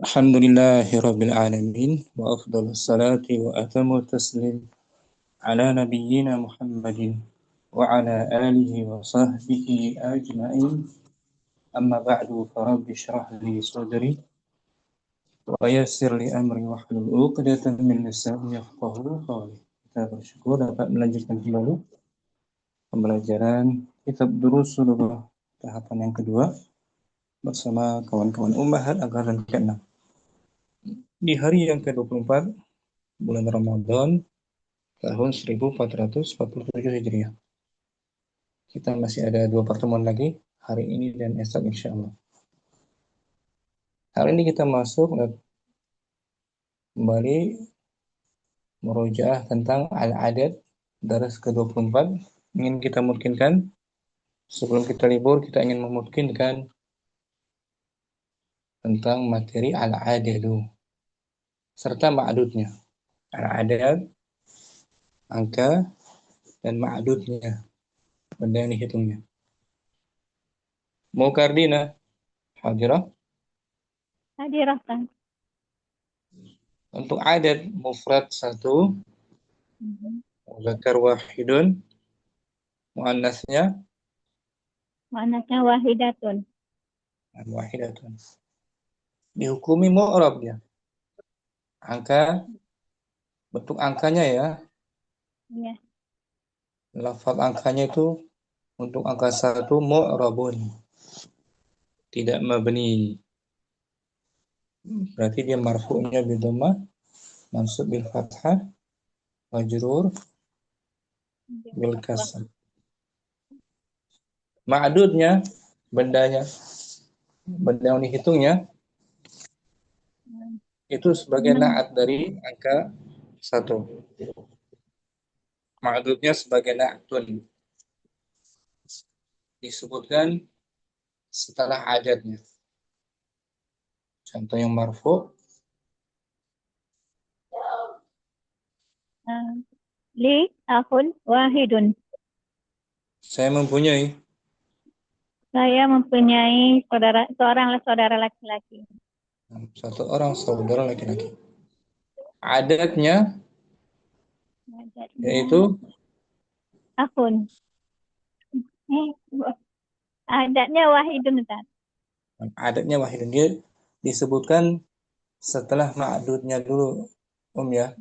الحمد لله رب العالمين وأفضل الصلاة وأتم التسليم على نبينا محمد وعلى آله وصحبه أجمعين. أما بعد فرب اشرح لي صدري ويسر لي أمري واحلل عقدة من لساني يفقهوا قولي. Kita bersyukur dapat melanjutkan kembali pembelajaran kitab Durus Sulubah tahapan yang kedua bersama kawan-kawan Ummahat Angkatan ke-6 di hari yang ke-24 bulan Ramadan tahun 1447 Hijriah. Kita masih ada 2 pertemuan lagi hari ini dan esok insya Allah. Hari ini kita masuk kembali merujaah tentang al-adad daras ke-24. Ingin kita mungkinkan sebelum kita libur kita ingin memungkinkan tentang materi al-adadu serta ma'dudnya. Al-adad, angka, dan ma'dudnya, benda yang dihitungnya. Mau Kardina hadirah? Hadirah kan? Untuk adad mufrad 1, muzakkar wahidun, muannasnya Manasnya wahidatun. wahidatun. Dihukumi mu'rab dia. Angka, bentuk angkanya ya. Ya. Lafaz angkanya itu untuk angka 1 mu'rabun. Tidak mabni. Berarti dia marfu'nya bil dhammah, mansub bil fathah, majrur bil kasr. Ma'dudnya, benda yang dihitungnya itu sebagai na'at dari angka 1. Ma'dudnya sebagai na'atun. Disebutkan setelah adadnya. Contoh yang marfu' Li akhun wahidun. saya mempunyai Saya mempunyai seorang saudara laki-laki. satu orang saudara laki-laki. Adadnya Adadnya yaitu akhun. Adadnya wahidun, Ustaz. adadnya wahidun. Dia disebutkan setelah ma'dudnya dulu, ya.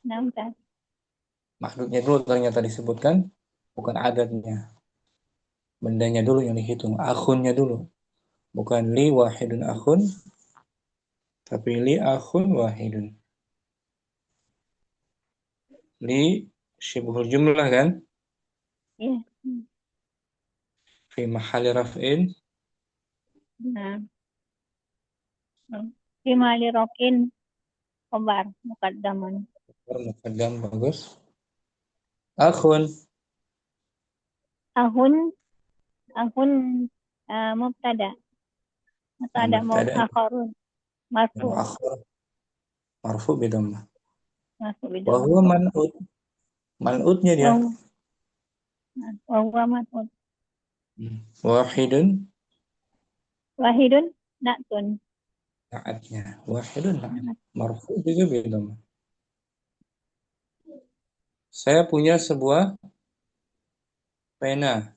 Nah, Ustaz. Ma'dudnya dulu ternyata disebutkan, bukan adadnya. Bendanya dulu yang dihitung, akhunnya dulu. Bukan li wahidun akhun, tapi li akhun wahidun. Li syibhul jumlah kan? Ya. Fi mahali raf'in. Nah. Himali rokin khobar mukaddaman. Muqaddam bagus. Akhun Akhun mubtada. Mubtada mubtada akharun marfu. muakhir marfu bidhammah. Marfu Wa bidhamma. huwa man'ut. Man'utnya dia. Wa huwa marfu. Wahidun Wahidun na'tun. na'atnya. Wahidun na'at. Marfu juga bidhammah. Saya punya sebuah pena.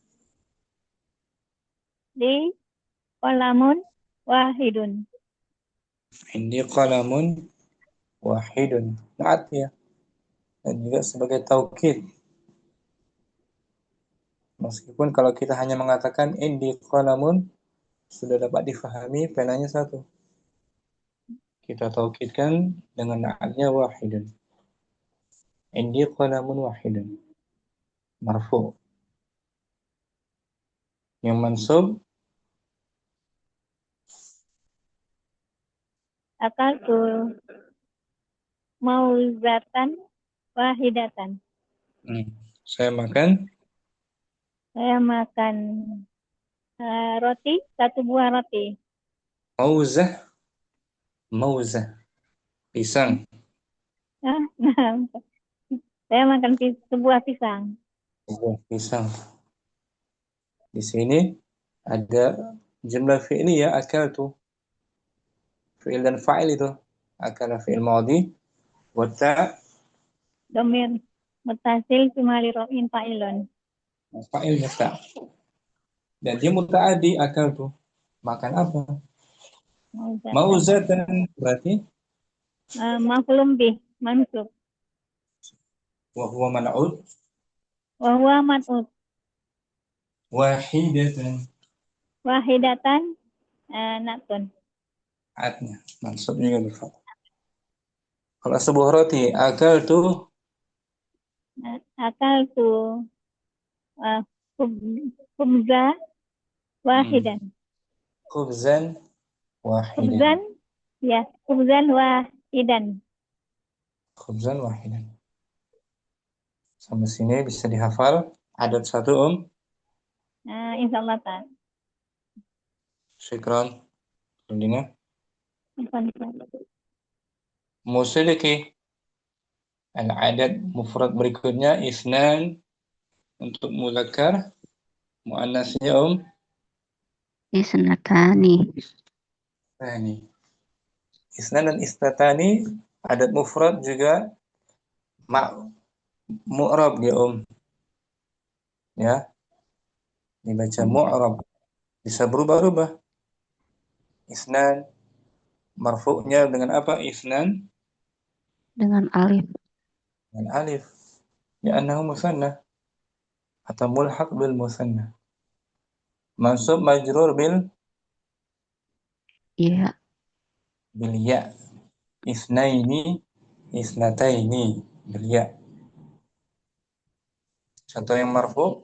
Li qalamun wahidun. Indi qalamun wahidun. Na'at ya. Dan juga sebagai taukid. Meskipun kalau kita hanya mengatakan indi qalamun, sudah dapat difahami penanya satu. Kita taukidkan dengan na'atnya wahidun. Indi qalamun wahidun. Marfu. Yang mansub Akaltu mauzatan wahidatan. Saya makan Saya makan roti, satu buah roti. mauzah, mauzah, pisang. Nah, saya makan sebuah pisang. Sebuah pisang. Di sini ada jumlah fi'li ya akal tuh. fi'il dan fa'il itu. Akala fi'il madhi. Wa ta' Domir mutasil fi mahali raf'in fa'ilun. fa'il ta'. Dan dia muta'adi akal tuh. Makan apa? Mauzatan berarti Maf'ulun bih mansub. wa huwa man'ud. Wa huwa man'ut. Wahidatan Wahidatan natun. atnya. Mansub juga berfa. Kalau sebuah roti akal tuh Akal tu uh, khubza wahidan. khubzan wahidan. Khubzan ya, khubzan wahidan. Khubzan wahidan. Sampai sini bisa dihafal. Adat satu Insyaallah ta'ala. Syukran. Rundinga. Insyaallah. Musiliki. Al-adat mufrad berikutnya isnan untuk muzakkar. Muannasnya Isnatani. Tani. Isnan dan istatani adat mufrad juga mu'rab dia ya. Dibaca mu'rab. Bisa berubah-ubah. Isnan marfu'nya dengan apa? Isnan Dengan alif. dengan alif. Ya annahu musanna atau mulhaq bil musanna. Mansub majrur bil Iya. ya. Isnaini isnataini bil ya. Contoh yang marfu'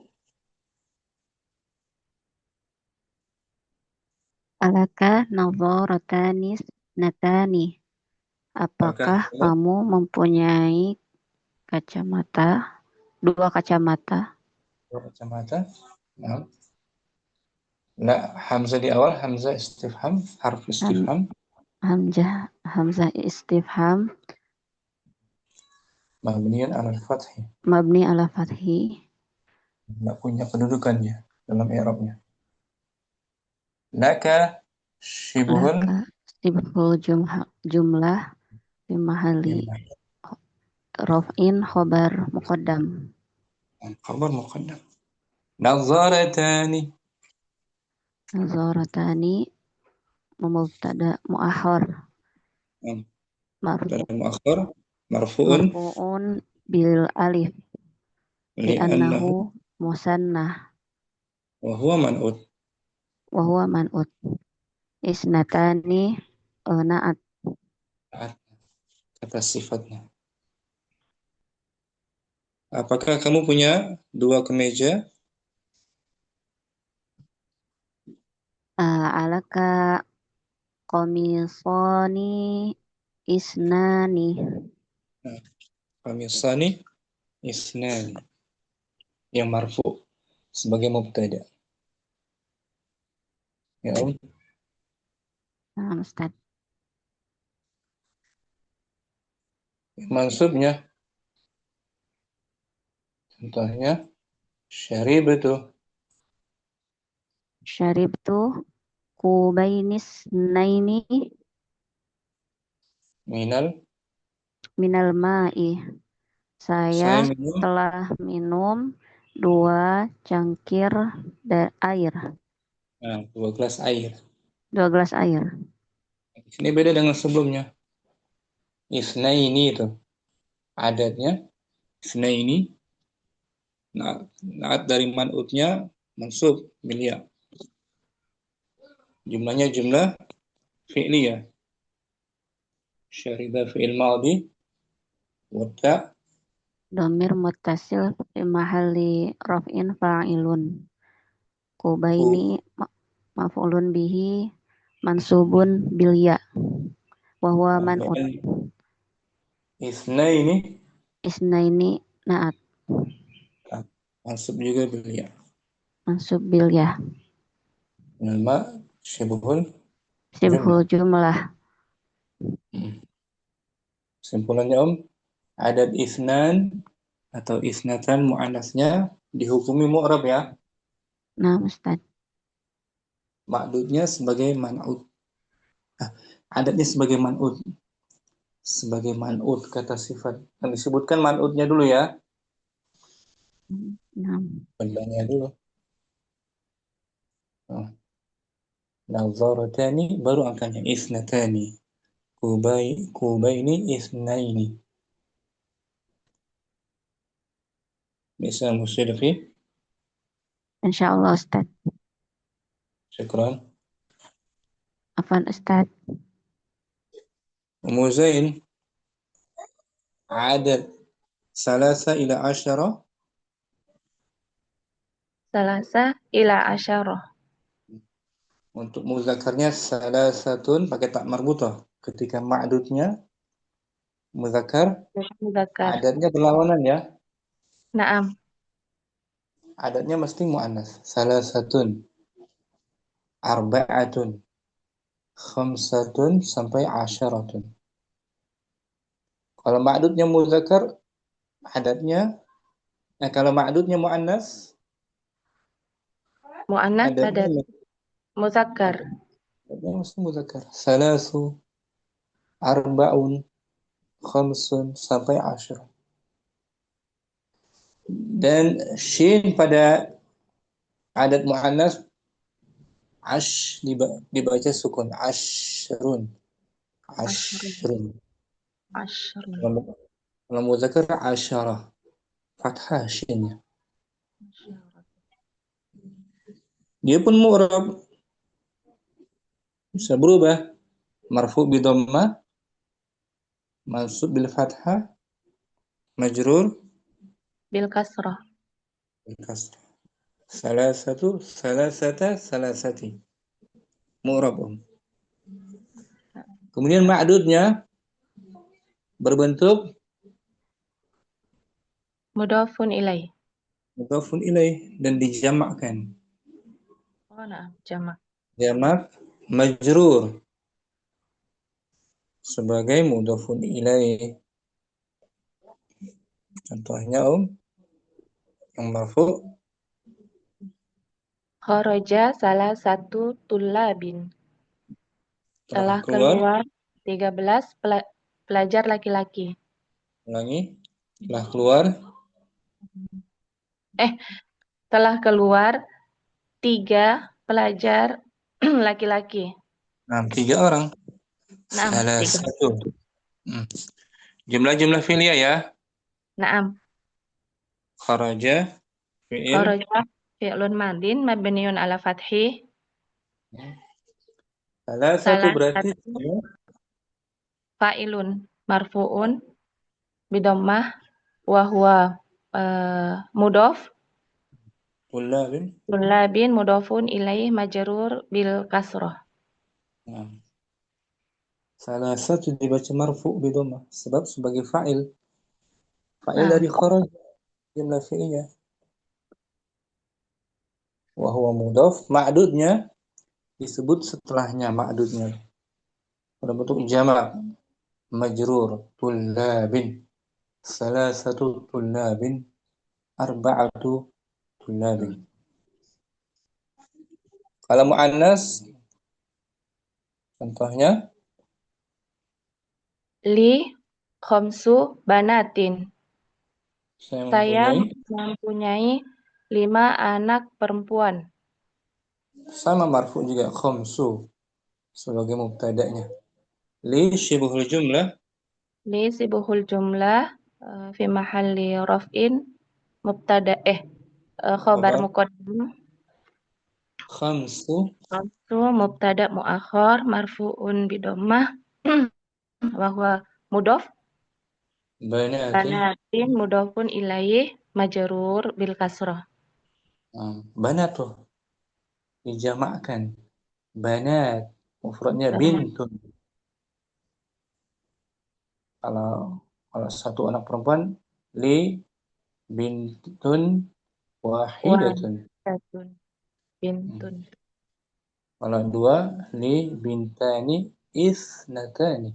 Alaka nadharatani natani. Apakah kamu mempunyai kacamata? Dua kacamata. dua kacamata? Nah. La, hamzah di awal, hamzah istifham, harf istifham. Hamzah istifham. Mabniyan ala fathi. Mabni ala fathi. Nggak punya kedudukannya dalam i'rabnya. Laka shibhun Sibhul jumlah fi mahali raf'in khobar muqaddam. Khabar muqaddam. Nadharatani. Nadharatani mubtada muakhar. Muakhar marfu'un bil alif li'annahu musanna wa huwa man'ut. Isnatani na'at. Kata sifatnya. Apakah kamu punya dua kemeja? Alaka qamisani isnani. Qamisani isnani. Yang marfu sebagai mubtada. Ya, Ustaz. Mansubnya contohnya Syaribtu kubainis naini minal ma'i. Saya telah minum 2 cangkir air. 2 gelas air. 2 gelas air. Ini beda dengan sebelumnya. Isnaini itu adatnya isnaini. Naat dari man'utnya mansub bil ya. Jumlahnya jumlah fi'liyah. Syariba fi'il madhi wa ta' Dhamir muttasil fi mahalli raf'in fa'ilun. Kubaini maf'ulun bihi mansubun bil ya. Wa huwa man'ut. Isnaini na'at. Mansub juga bil ya. Mansub bil ya. Nama syibhul jumlah. Simpulannya adat isnan atau isnatan mu'annasnya dihukumi mu'rab ya. Nah, Ustaz. Ma'dudnya sebagai man'ud. Adatnya sebagai man'ut kata sifat. Yang disebutkan man'utnya dulu ya, Nah, bendanya dulu. Nah, nazaratani baru angkanya isnatani. Kubaini isnaini. Bisa musyrifi. insyaallah Ustaz. Syukran. Afan Ustaz. Ummu Zain, adad salasa ila asyara. Salasa ila asyarah. Untuk muzakarnya salasatun pakai tak marbutah. Ketika ma'dudnya muzakar, Muzakkar. adadnya berlawanan ya. Naam. Adadnya mesti mu'annas. Salasatun, arba'atun, khamsatun sampai asyaratun. Kalau ma'dudnya muzakar, adadnya kalau ma'dudnya mu'annas, Mu'annas adadnya adat. Muzakkar. adadnya mesti muzakar. Salasu, arba'un, khamsun sampai asyar. Dan shin pada adat mu'annas dibaca sukun ashrun. Asyrun. Ashrun. Asyrun. Kalau muzakkar asyarah. Fathah shinnya. Dia pun mu'rab, bisa berubah. Marfu bi dhammah, mansub bil fathah, majrur Bil kasrah. bil kasrah. Salasati. Mu'rab. Kemudian ma'dudnya berbentuk Mudhafun ilaih. mudhafun ilaih dan dijamakkan. Oh, naam. Jamak. Jamak majrur sebagai mudhafun ilaih. Contohnya yang marfu Kharaja salah satu tulabin. Telah keluar 13 pelajar laki-laki. ulangi, telah keluar Telah keluar 3 pelajar laki-laki. 3 orang. Naam, Salah 3. satu. Jumlah-jumlah filia ya. Naam. Kharaja fi'il Kharaja fi'lun madin mabniun ala fathi. salah satu Salah berarti satu fa'ilun marfu'un bidammah wa huwa mudhaf. tulabin. Tulabin mudhafun ilaih majrur bil kasrah. Salah satu dibaca marfu bi dhammah sebab sebagai fa'il. Fa'il Naam. dari kharaj jumlah fi'ilnya. Wa huwa mudhaf, ma'dudnya disebut setelahnya ma'dudnya. Pada bentuk jamak majrur tulabin. Salasatu tulabin. Arba'atu tulabin. Kalau mu'annas contohnya Li khamsu banatin. saya Saya mempunyai mempunyai 5 anak perempuan. sama marfu juga khamsu sebagai mubtada'nya. Li syibhul jumlah Li sibuhul jumlah fi mahalli raf'in mubtada khobar khabar muqaddam. khamsu Khamsu mubtada muakhar marfu'un bidammah wa huwa mudhaf. banatin. Banatin mudhafun ilaih majrur bil kasrah. Banat tuh dijamakkan. Banat mufradnya Banat. bintun. Kalau kalau satu anak perempuan li bintun wahidatun. Wahidatun bintun. Kalau 2 li bintani isnatani.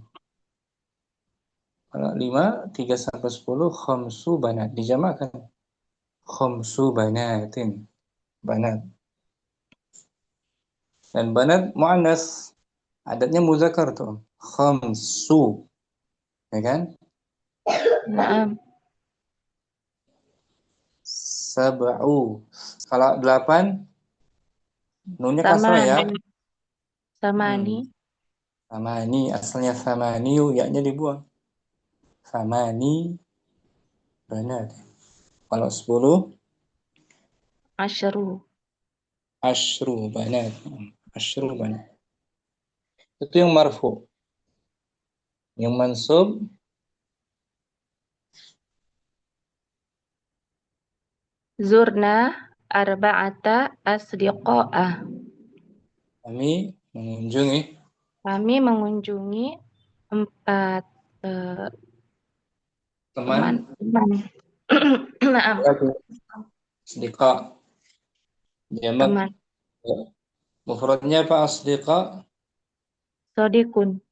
Kalau 5 3 sampai 10 khamsu banat dijamakkan. Khamsu banatin. Banat. Dan banat muannas adatnya muzakkar tuh. Khamsu, ya kan? Naam. Sab'u. Kalau 8, nunnya kasrah ya. Samani. Samani. Samani, asalnya samani, ya-nya dibuang. Samani, benar. Kalau 10, Asyru. asyru, benar. Asyru, benar. Itu yang marfu. Yang mansub, Zurna arba'ata asdiqa'ah. kami mengunjungi Kami mengunjungi 4 teman. teman-teman. Naam. Asdiqa, jamak. Teman. Mufradnya apa asdiqa? Sodikun.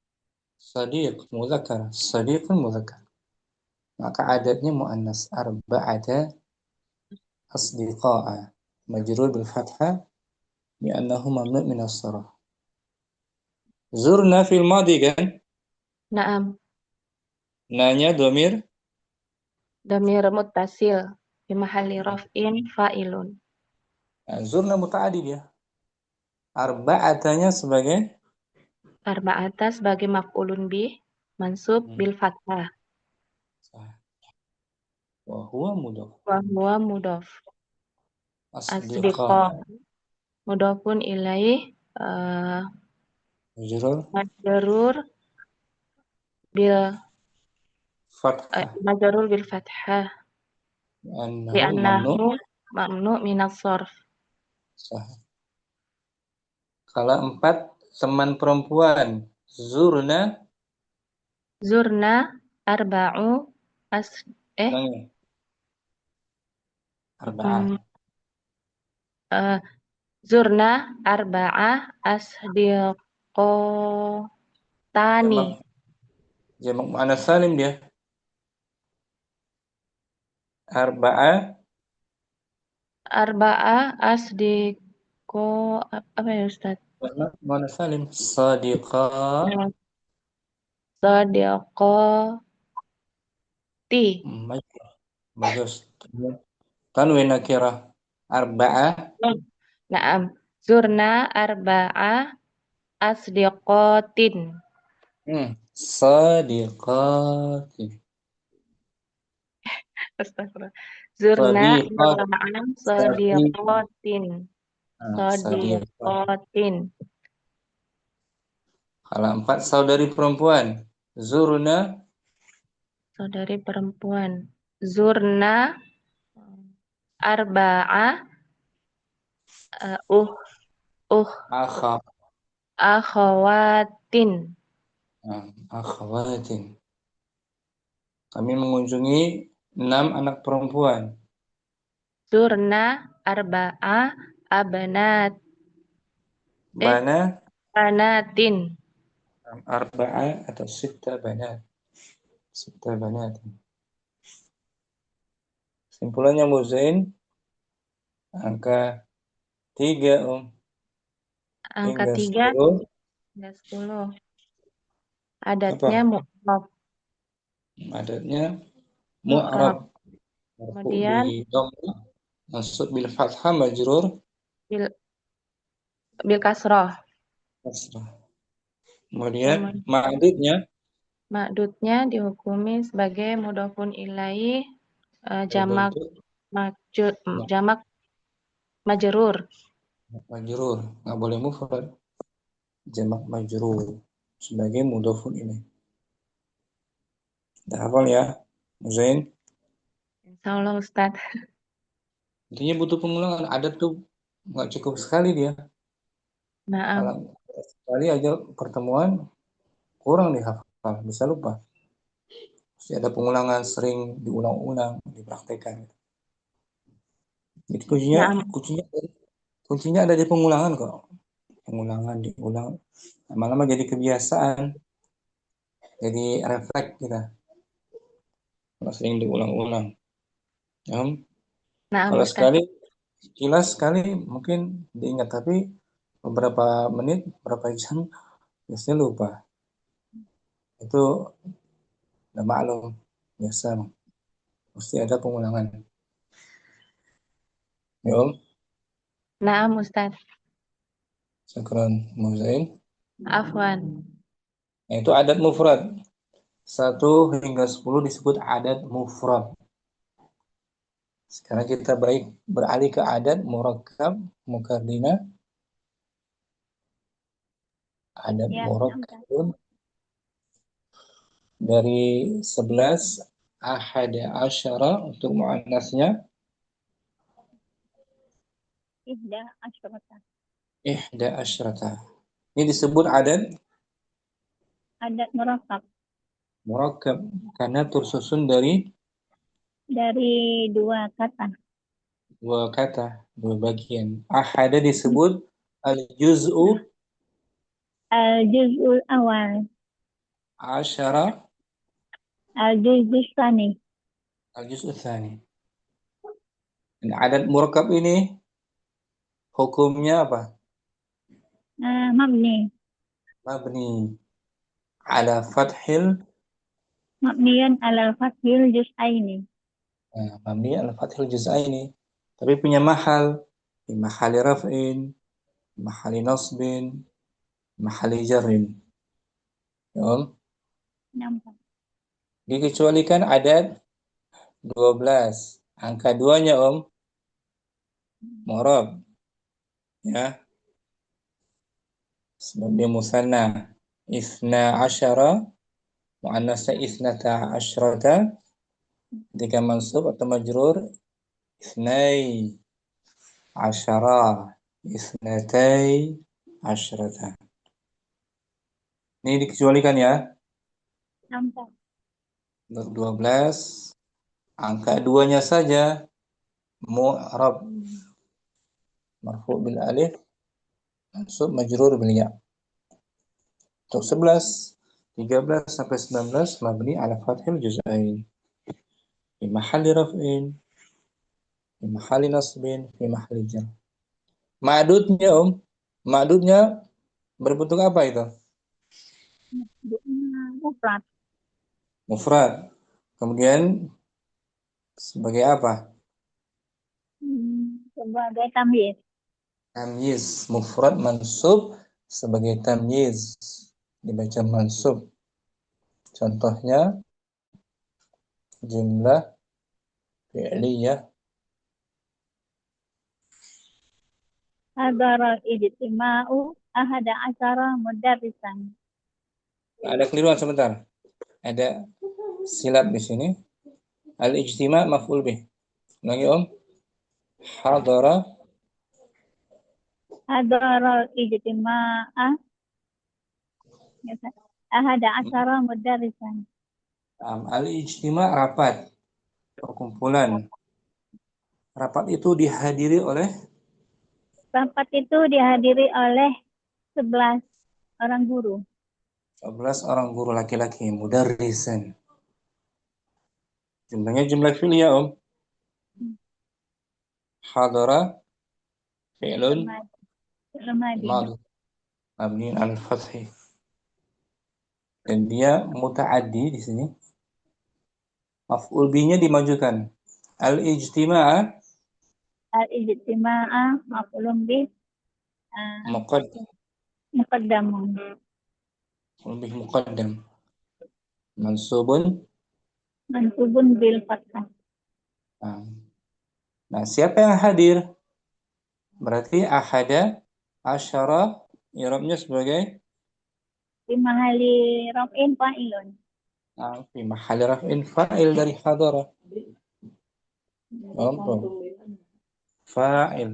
Sadiq, muzakkar. Sadiqun muzakkar. Maka adatnya muannas arba'ata asdiqa'a. Majrur bil fathah li'annahu mamnu' min as-sarf. Zurna fil madi kan? Naam. Nanya domir. Damir muttasil. Fi mahalli raf'in fa'ilun. Nah, zurna muta'addi dia. Arba'atanya sebagai Arba'ata sebagai maf'ulun bih. Mansub bil fathah. wa huwa mudhaf. Wa huwa mudhaf. Asdiqa. Asdiqa. Mudhafun ilaih. Majrur Majrur bil fathah. majrur bil fathah. Annahu mamnu'. Li'annahu mamnu' minas sarf. Sah. Kalau 4, teman perempuan. Zurna. Zurna arba'u as Ulangi. Arba'ah. mm, eh, Zurna arba'ah asdiqotani. Jamak, jamak muannas salim dia. Arba'ah. Arba'ah asdiqo apa ya Ustaz? Jamak muannas salim. Sadiqa. Sadiqoti. Baik. Bagus. Tanwin nakirah. Arba'ah. Naam. Zurna arba'ah asdiqotin. Sadiqatin. Astagfirullah. Zurna Sadiqat. arba'ah Sadiqat. sadiqotin. Sadiqat. Sadiqotin. Kalau 4, saudari perempuan. Zurna. Saudari perempuan. Zurna arba'ah uh, uh uh Akha. akhawatin. Akhawatin. Kami mengunjungi 6 anak perempuan. Zurna arba'ah abanat Bana. banatin. Arba'ah atau sitta banat. Sitta banat. Simpulannya Muzain, angka 3 Angka hingga 3 10. hingga 10. Adatnya Apa? mu'rab. Adatnya Mu'rab. mu'rab. Marfu bi Kemudian dhamma, mansub bil fathah, majrur bil, bil kasroh. kasrah. Kemudian Kemudian ma'dudnya ma'dudnya dihukumi sebagai mudhofun ilaih jamak berbentuk jamak majrur. majrur, nggak boleh mufrad. Jamak majrur sebagai mudhofun ini. Udah hafal ya, Zain? Insyaallah Ustaz. Intinya butuh pengulangan. Adat tuh nggak cukup sekali dia. Naam. Kalau sekali aja pertemuan kurang dihafal, bisa lupa. Pasti ada pengulangan, sering diulang-ulang, dipraktekkan. Jadi kuncinya, Naam. kuncinya, kuncinya ada di pengulangan kok. Pengulangan, diulang. Lama-lama jadi kebiasaan, jadi refleks kita. Kalau sering diulang-ulang. Ya, Naam kalau Ustaz. sekali, kilas sekali mungkin diingat, tapi beberapa menit, berapa jam, biasanya lupa. Itu udah maklum, biasa, mesti ada pengulangan. Ya Om, Naam Ustaz. syukran Muzain. Afwan. Nah, itu adat mufrad. 1 hingga 10 disebut adat mufrad. Sekarang kita beralih ke adat murakkab, mukardina. Adat Ya, nampak. murakkabun dari 11 ahada asyara untuk muannasnya, Ihda asyrata. ihda asyrata. Ini disebut adat Adat murakkab murakkab karena tersusun dari dari dua kata. dua kata, dua bagian. Ahada disebut al-juz'u Al-juz'ul awal, asyara, al-juz'us tsani. al-juz'u tsani. Dan adat murakkab ini hukumnya apa? Mabni. Mabni ala fathil, Mabniyan alal fathil juz'aini. mabni ala fathil juz'aini. Tapi punya mahal, di mahali raf'in, mahali nasbin, mahali jarrin. Ya Om, Nampak. dikecualikan adat 12. Angka 2-nya Om, mu'rab. Ya, sebab dia musanna. Isna asyara, muannasnya isnata asyrata. Ketika mansub atau majrur, isnai asyara, isnatai asyrata. Ini dikecualikan ya. Nampak. Untuk 12, angka 2-nya saja mu'rab, marfu' bil alif, mansub majrur bil ya. Untuk 11, 13 sampai 19 mabni ala fathil juz'ain. Fi mahalli raf'in, fi mahalli nasbin, fi mahalli jar. Ma'dudnya Om, ma'dudnya berbentuk apa itu? Mufrad. Mufrad. Kemudian sebagai apa? Sebagai tamyiz. Tamyiz. Mufrad mansub sebagai tamyiz. Dibaca mansub. Contohnya jumlah fi'liyah. Hadara ijtima'u ahada asyara mudarrisan. Ada keliruan sebentar. Ada silap di sini. Al-ijtima' maf'ul bih. Lagi Om. Hadara Hadara ijtima'a ahada asyara mudarrisan. al-ijtima' rapat, perkumpulan. Rapat itu dihadiri oleh Rapat itu dihadiri oleh 11 orang guru. 11 orang guru laki-laki, mudarrisan. Jumlahnya jumlah fi'liyah Om. Hadara fi'lun Lemadi. madi mabni al-fathi. Dan dia muta'addi di sini. Maf'ul bihnya dimajukan. Al-ijtima'a Al-ijtima'a maf'ulun bih muqaddamun. lebih muqaddam. Mansubun. Mansubun bil fathah. Nah, siapa yang hadir? Berarti ahada asyara i'rabnya sebagai Fi mahali raf'in fa'ilun. fi mahali raf'in fa'il dari hadara. Om, fa'il.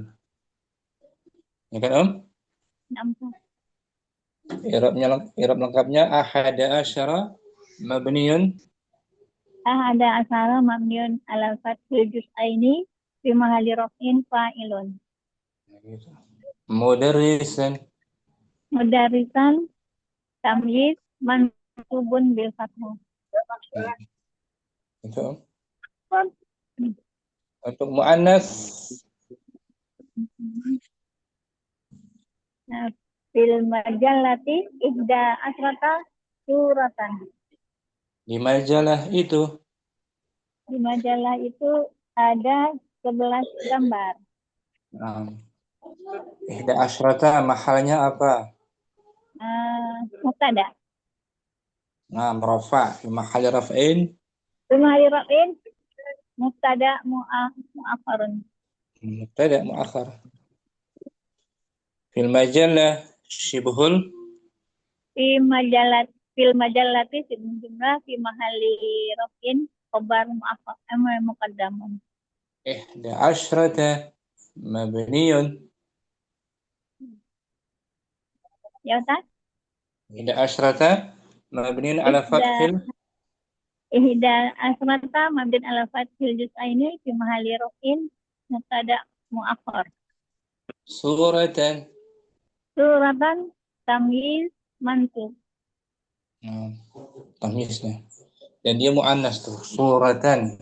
Ya kan Om? Nampak. I'rab lengkapnya ahada asyara mabniyun Ahada asyara mabniun alal fathil juz'aini fi mahali raf'in fa'ilun. mudarrisan. Mudarrisan tamyiz mansubun bil fathah. Itu Om. Untuk muannas Nah, fil majallati ihda asrata suratan. Di majalah itu. Di majalah itu ada 11 gambar. Nah, ihda asyrata mahalnya apa? Mubtada. Nah, rafa fi mahali raf'in. Bimahali raf'in mubtada mu'akharun. Mubtada muakhar. Fil majalah shibhul. Fi majalat fil majalati jumlah fi mahali raf'in khobar mu'akhar muqaddamun. ihda asyrata mabniyun. Ya Ustaz? ihda asyrata mabniyun ala Ihda fathil. ihda asrata mabdin ala fathil juz'aini fi mahali raf'in mubtada mu'akhar. Suratan. Suratan tamyiz mansub. Nah, tamyiznya. Dan dia mu'annas tuh. Suratan.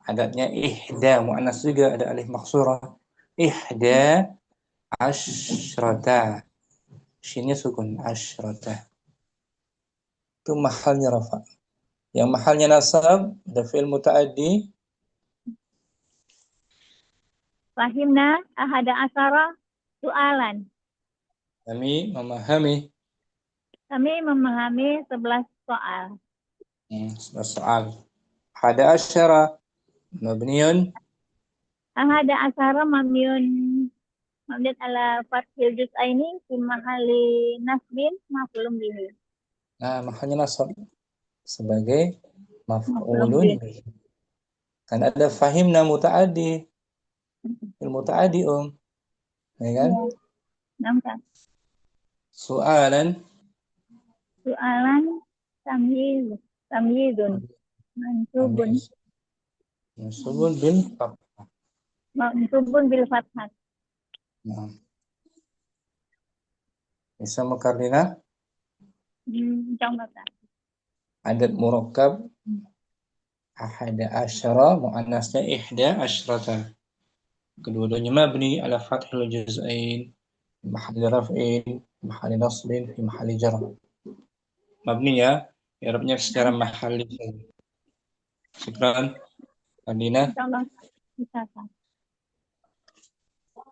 Adatnya ihda. Mu'annas juga ada alif maksurah. Ihda asyrata. Shinnya sukun. Asyrata. Itu mahalnya rafa. Yang mahalnya nasab. Ada fi'il muta'addi. Fahimna ahada asara soalan. Memahami. Kami memahami 11 soal. Soal. Hada asyara. Mabniyun. Ahada asara mabniun mabniun ala fathil juz'aini fi mahali nasbin maf'ulun bihi. Nah, mahalnya nasab. Sebagai Maf'ulun maf'ulun bihi. bihi. Kan ada fahimna muta'addi. Ilmu ta'addi ya kan? Iya. Nampak. Soalan. Soalan tamyizun mansubun Mansubun bil fathah. mansubun bil fathah. Nah, bisa mukardina. Contoh Ustaz. Adat murakkab. Ahada asyara. Mu'annasnya ihda asyrata. Kedua-duanya mabni ala fathil juz'ain. Mahali raf'in. Mahali nasbin. Fi mahali jar. Mabni ya. I'rabnya secara mahali. Syukran. Adina. Contoh bisa Ustaz.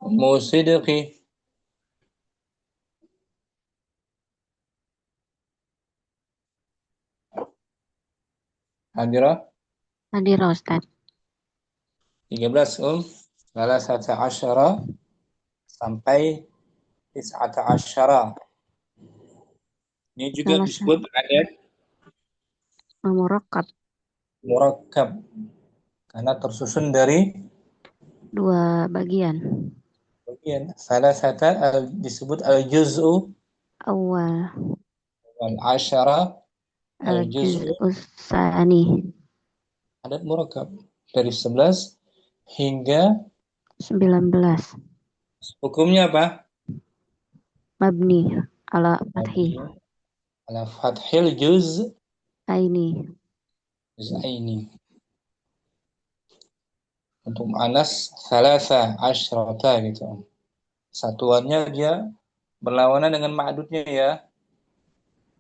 Musidqi. Hadira. Hadir Ustaz. 13 Salah satu asyara sampai tis'ata asyara. Ini juga Salah disebut adat murakkab murakkab karena tersusun dari 2 bagian. bagian. Salah satu disebut al-juz'u Awal wal asyara. Al-juz'u al-juz'us tsani adat murakkab dari 11 hingga 19 hukumnya apa? mabni ala fathi Ala fathil aini juz'aini. Untuk mu'annas salasa asyrata gitu. Satuannya dia berlawanan dengan ma'dudnya ya.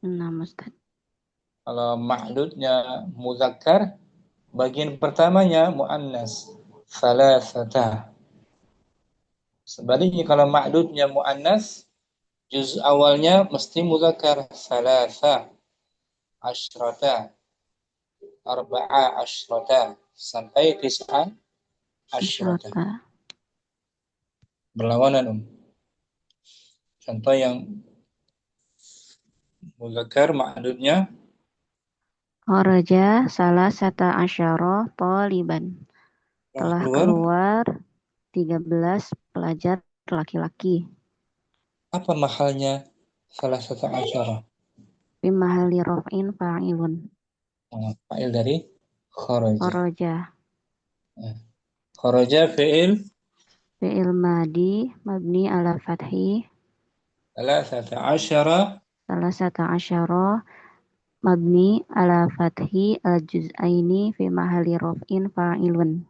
6 Ustaz. Kalau ma'dudnya muzakkar, bagian pertamanya mu'annas salasata. Sebaliknya kalau ma'dudnya mu'annas, juz awalnya mesti muzakkar salasa asyrata, arba'a asyrata sampai tis'a asyrata. Asyrata. Berlawanan Contoh yang muzakkar ma'dudnya Kharaja salah sata asyara taliban. Telah keluar 13 pelajar laki-laki. Apa mahalnya salah satu asyara? Fi mahali raf'in fa'ilun. Fa'il dari kharaja. Kharaja. Kharaja fi'il Fi'il madi mabni ala fathi salasata asyara salah sata asyara mabni ala fathi al-juz'aini fi mahali raf'in fa'ilun.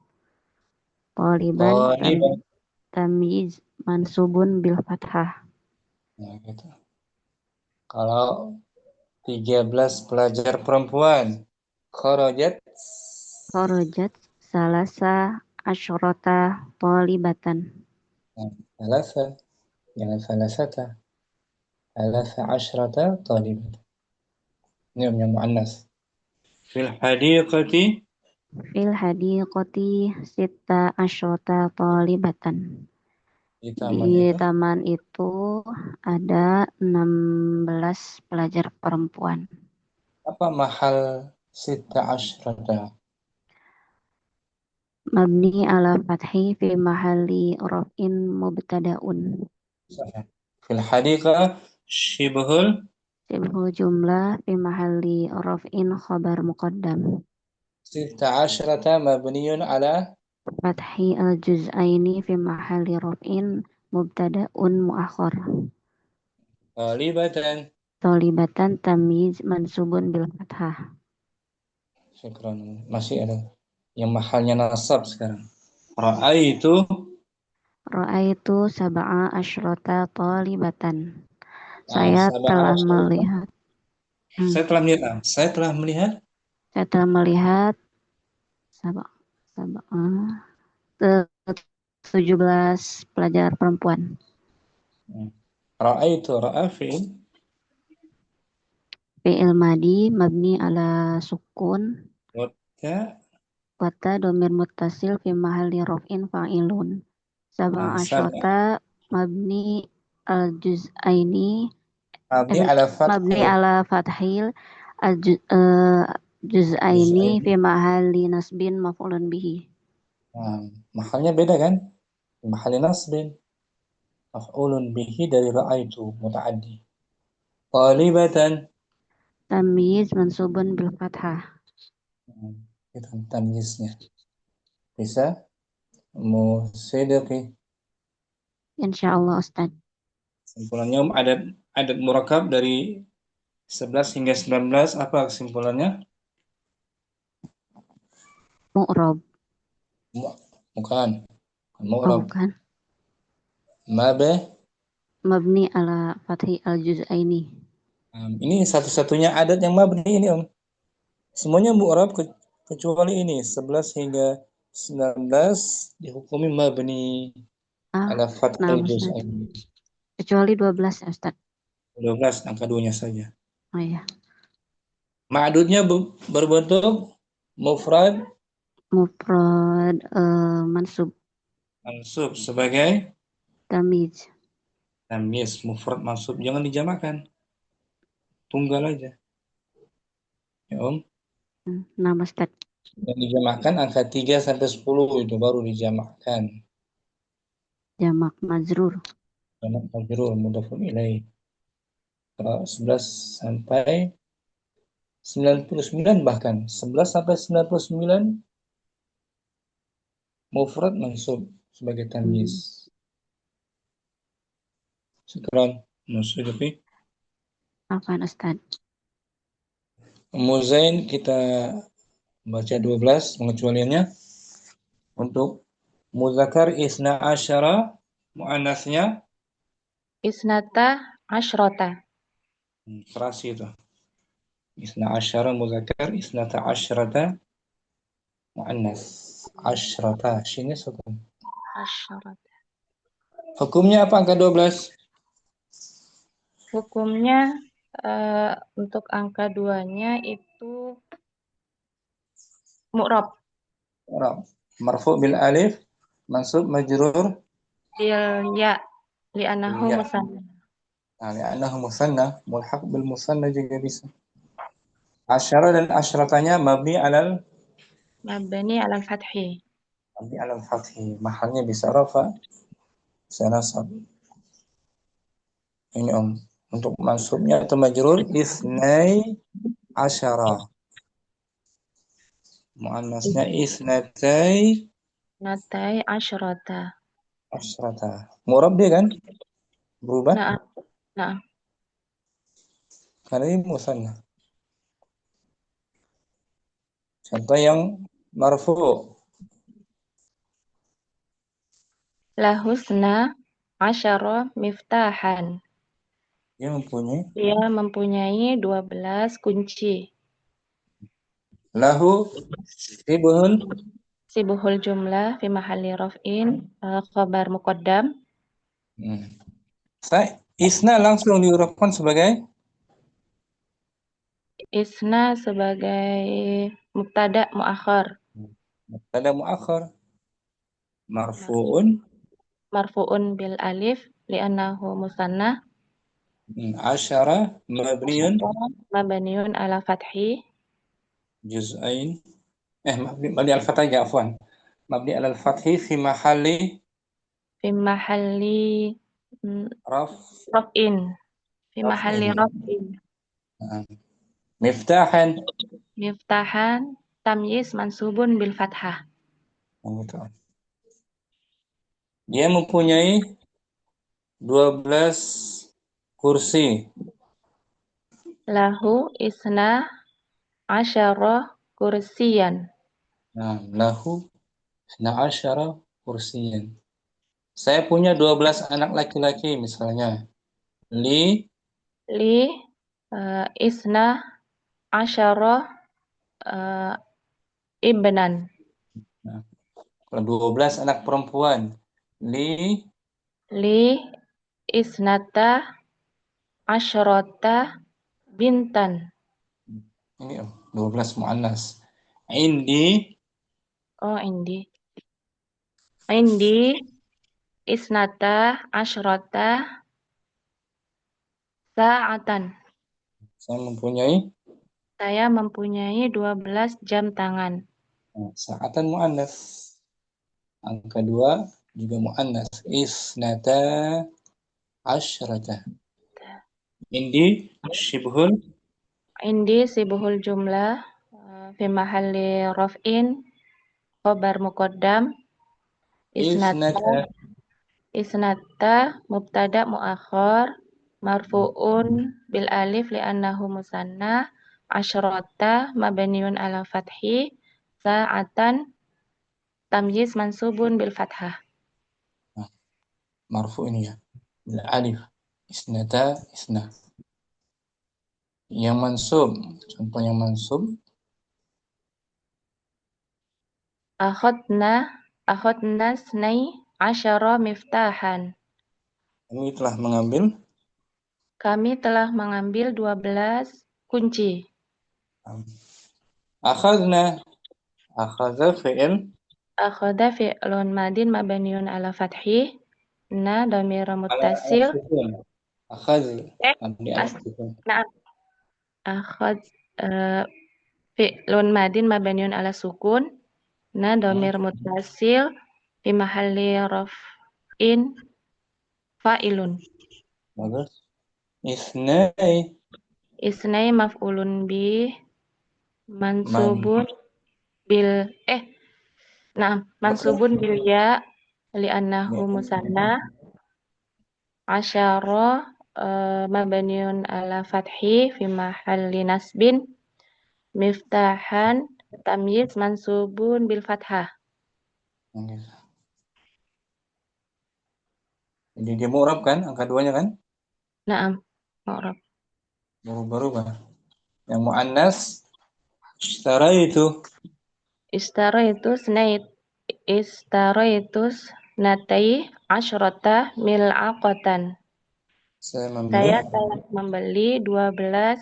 Taliban Taliban. tamyiz mansubun bil fathah. Nah, gitu. Kalau 13 pelajar perempuan. Kharajat. Kharajat salasa asyrata talibatan. Thalatha. Jangan thalathata. Thalatha asyrata talibatan. Ini yang mu'annas. Fil hadiqati. Fil hadiqati sita asyrata talibatan. Di taman Di itu. taman itu ada 16 pelajar perempuan. Apa mahal sita asyrata? Mabni ala fathi fi mahalli raf'in mubtada'un. Fil hadiqah shibhul Sibhul jumlah fi mahalli raf'in khabar muqaddam. sita asyrata mabniyun ala Fathi al-juz'aini fi mahalli raf'in mubtada'un muakhar. talibatan. Tolibatan tamyiz mansubun bil fathah. Syukran. Masih ada yang mahalnya nasab sekarang. Ra'aitu. Ra'aitu sab'a asyrata talibatan. Saya Sab'a telah asyrata. melihat Saya telah melihat. Saya telah melihat. saya telah melihat sab'a sab'a 17 pelajar perempuan. Ra'aitu ra'a fi'il Fi'il madi mabni ala sukun wata wata domir muttasil fi mahalli raf'in fa'ilun. Sab'a sab'a asyrata mabni al juz'aini mabni ala mabni fathil ala fathil al juz'aini juz'ain. fi mahalli nasbin maf'ulun bihi. Mahalnya beda kan? Mahal nasbin maf'ulun bihi dari ra'aitu muta'addi. Talibatan. Tamyiz mansubun bil fathah. Itu tamyiznya. Bisa musidqi. Insyaallah Ustaz. Kesimpulannya adat murakab dari 11 hingga 19 apa kesimpulannya? Mu'rab. Bukan. Oh Mu'rab. bukan. Mabe. Mabni ala fathi al juz'aini. Ini satu-satunya adat yang mabni ini Om. Semuanya mu'rab kecuali ini 11 hingga 19 dihukumi mabni ala Nah fathil Ustaz. juz'ain. Kecuali 12 ya Ustaz. 12 angka 2-nya saja. Oh iya. Ma'dudnya berbentuk mufrad Mufrad mansub mansub sebagai tamyiz. tamyiz. Mufrad mansub jangan dijamakkan. Tunggal aja. Ya Om. Nah Ustaz. Yang dijamakkan angka 3 sampai 10 itu baru dijamakkan. Jamak majrur. Jamak majrur mudhafun ilaih. Kalau 11 sampai 99 bahkan 11 sampai 99 mufrad mansub sebagai tamyiz. Syukran. Musyrifi. Apa Ustaz? Muzain kita baca 12 pengecualiannya. Untuk muzakkar isna asyara muannasnya Isnata asyrota. Serasi itu. Isna asyara muzakkar isnata asyrata muannas. Asyrata sini sukun. Asyrota. Hukumnya apa angka 12? Hukumnya untuk angka 2-nya itu mu'rab. Marfu bil alif mansub majrur Ya, li'anahu ya. musanna. Li'annahu musanna mulhaq bil musanna juga bisa. Asyara dan asyratanya mabni alal Mabni alal fathi. mabni alal fathi. Mahalnya bisa rafa, bisa nasab. Ini Om. Untuk mansubnya atau majrur isnai asyara. Muannasnya isnatai Natai asyrota. asyrata. Murab dia kan? Berubah? Nah, nah. Karena ini musanna. Contoh yang marfu. Lahusna asyara miftahan. Dia mempunyai 12 kunci. lahu sibhun Sibuhul jumlah fi mahalli raf'in khabar muqaddam. Isna langsung diurutkan sebagai Isna sebagai mubtada muakhar. mubtada muakhar marfu'un Marfu'un bil alif li'annahu musanna. asyara mabniun Mabniun ala fathi. juz'ain mabni al fathah ya afwan mabni al fathi fi mahalli Fi mahalli raf'in. Fi mahalli raf'in. Miftahan Miftahan tamyiz mansubun bil fathah. Dia mempunyai 12 kursi. Lahu isna asyara kursiyan. Lahu isna asyara kursiyan. Saya punya 12 anak laki-laki misalnya. Li Isna asyara ibnan. Kalau 12 anak perempuan. Li Isnata asyrata bintan. Ini 12 muannas. Indi Isnata asyrata sa'atan. Saya mempunyai 12 jam tangan. Sa'atan muannas. Angka 2 juga muannas. Isnata asyrata. Indi sibuhul jumlah fi mahalli raf'in khabar muqaddam. Isnata mubtada muakhar marfu'un bil alif li'annahu musanna. Asyrata mabniun ala fathi. Sa'atan tamyiz mansubun bil fathah. Marfu ini ya. Bil alif. Isnata isna. Yang mansub. Contoh yang mansub. Akhadna snai asyara miftahan. Kami telah mengambil 12 kunci. Akhadha Fi'lun madin mabniun ala fathih. Na dhamir muttasil. Fi'lun madin mabniun ala sukun. Na dhamir muttasil fi mahalli raf'in fa'ilun. Bagus. Isnai maf'ulun bih mansubun bil ya li'annahu musanna. Asyara mabniun ala fathi fi mahalli nasbin. Miftahan tamyiz mansubun bil fathah. Jadi dia mu'rab kan? Angka 2-nya kan? Naam, mu'rab. Berubah-ubah. Yang mu'annas Istaraitu natai asyrata mil'aqatan. Saya telah membeli 12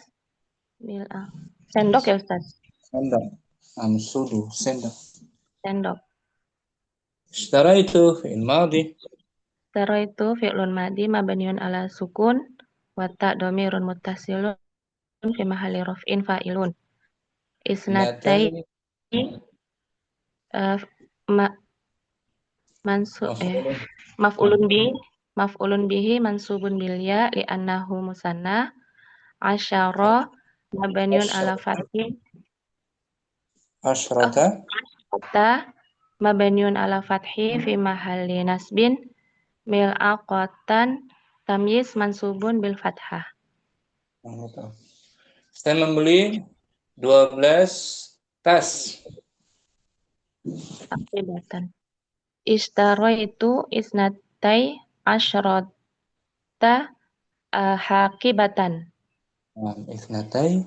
sendok ya Ustaz? Sendok. Istaraitu fi'il madhi. Istaraitu fi'lun madhi mabniun ala sukun wa ta dhamirun muttasilun fi mahalli raf'in fa'ilun. Isnatai maf'ulun bihi mansubun bil ya li'annahu musanna. Asyara mabniun ala fathi. Asyrata mabniun ala fathi fi mahalli nasbin. Mil'aqatan tamyiz mansubun bil fathah. Saya membeli 12 tas. Akibatan. Istaraitu isnatai asyrata Hakibatan. Isnatai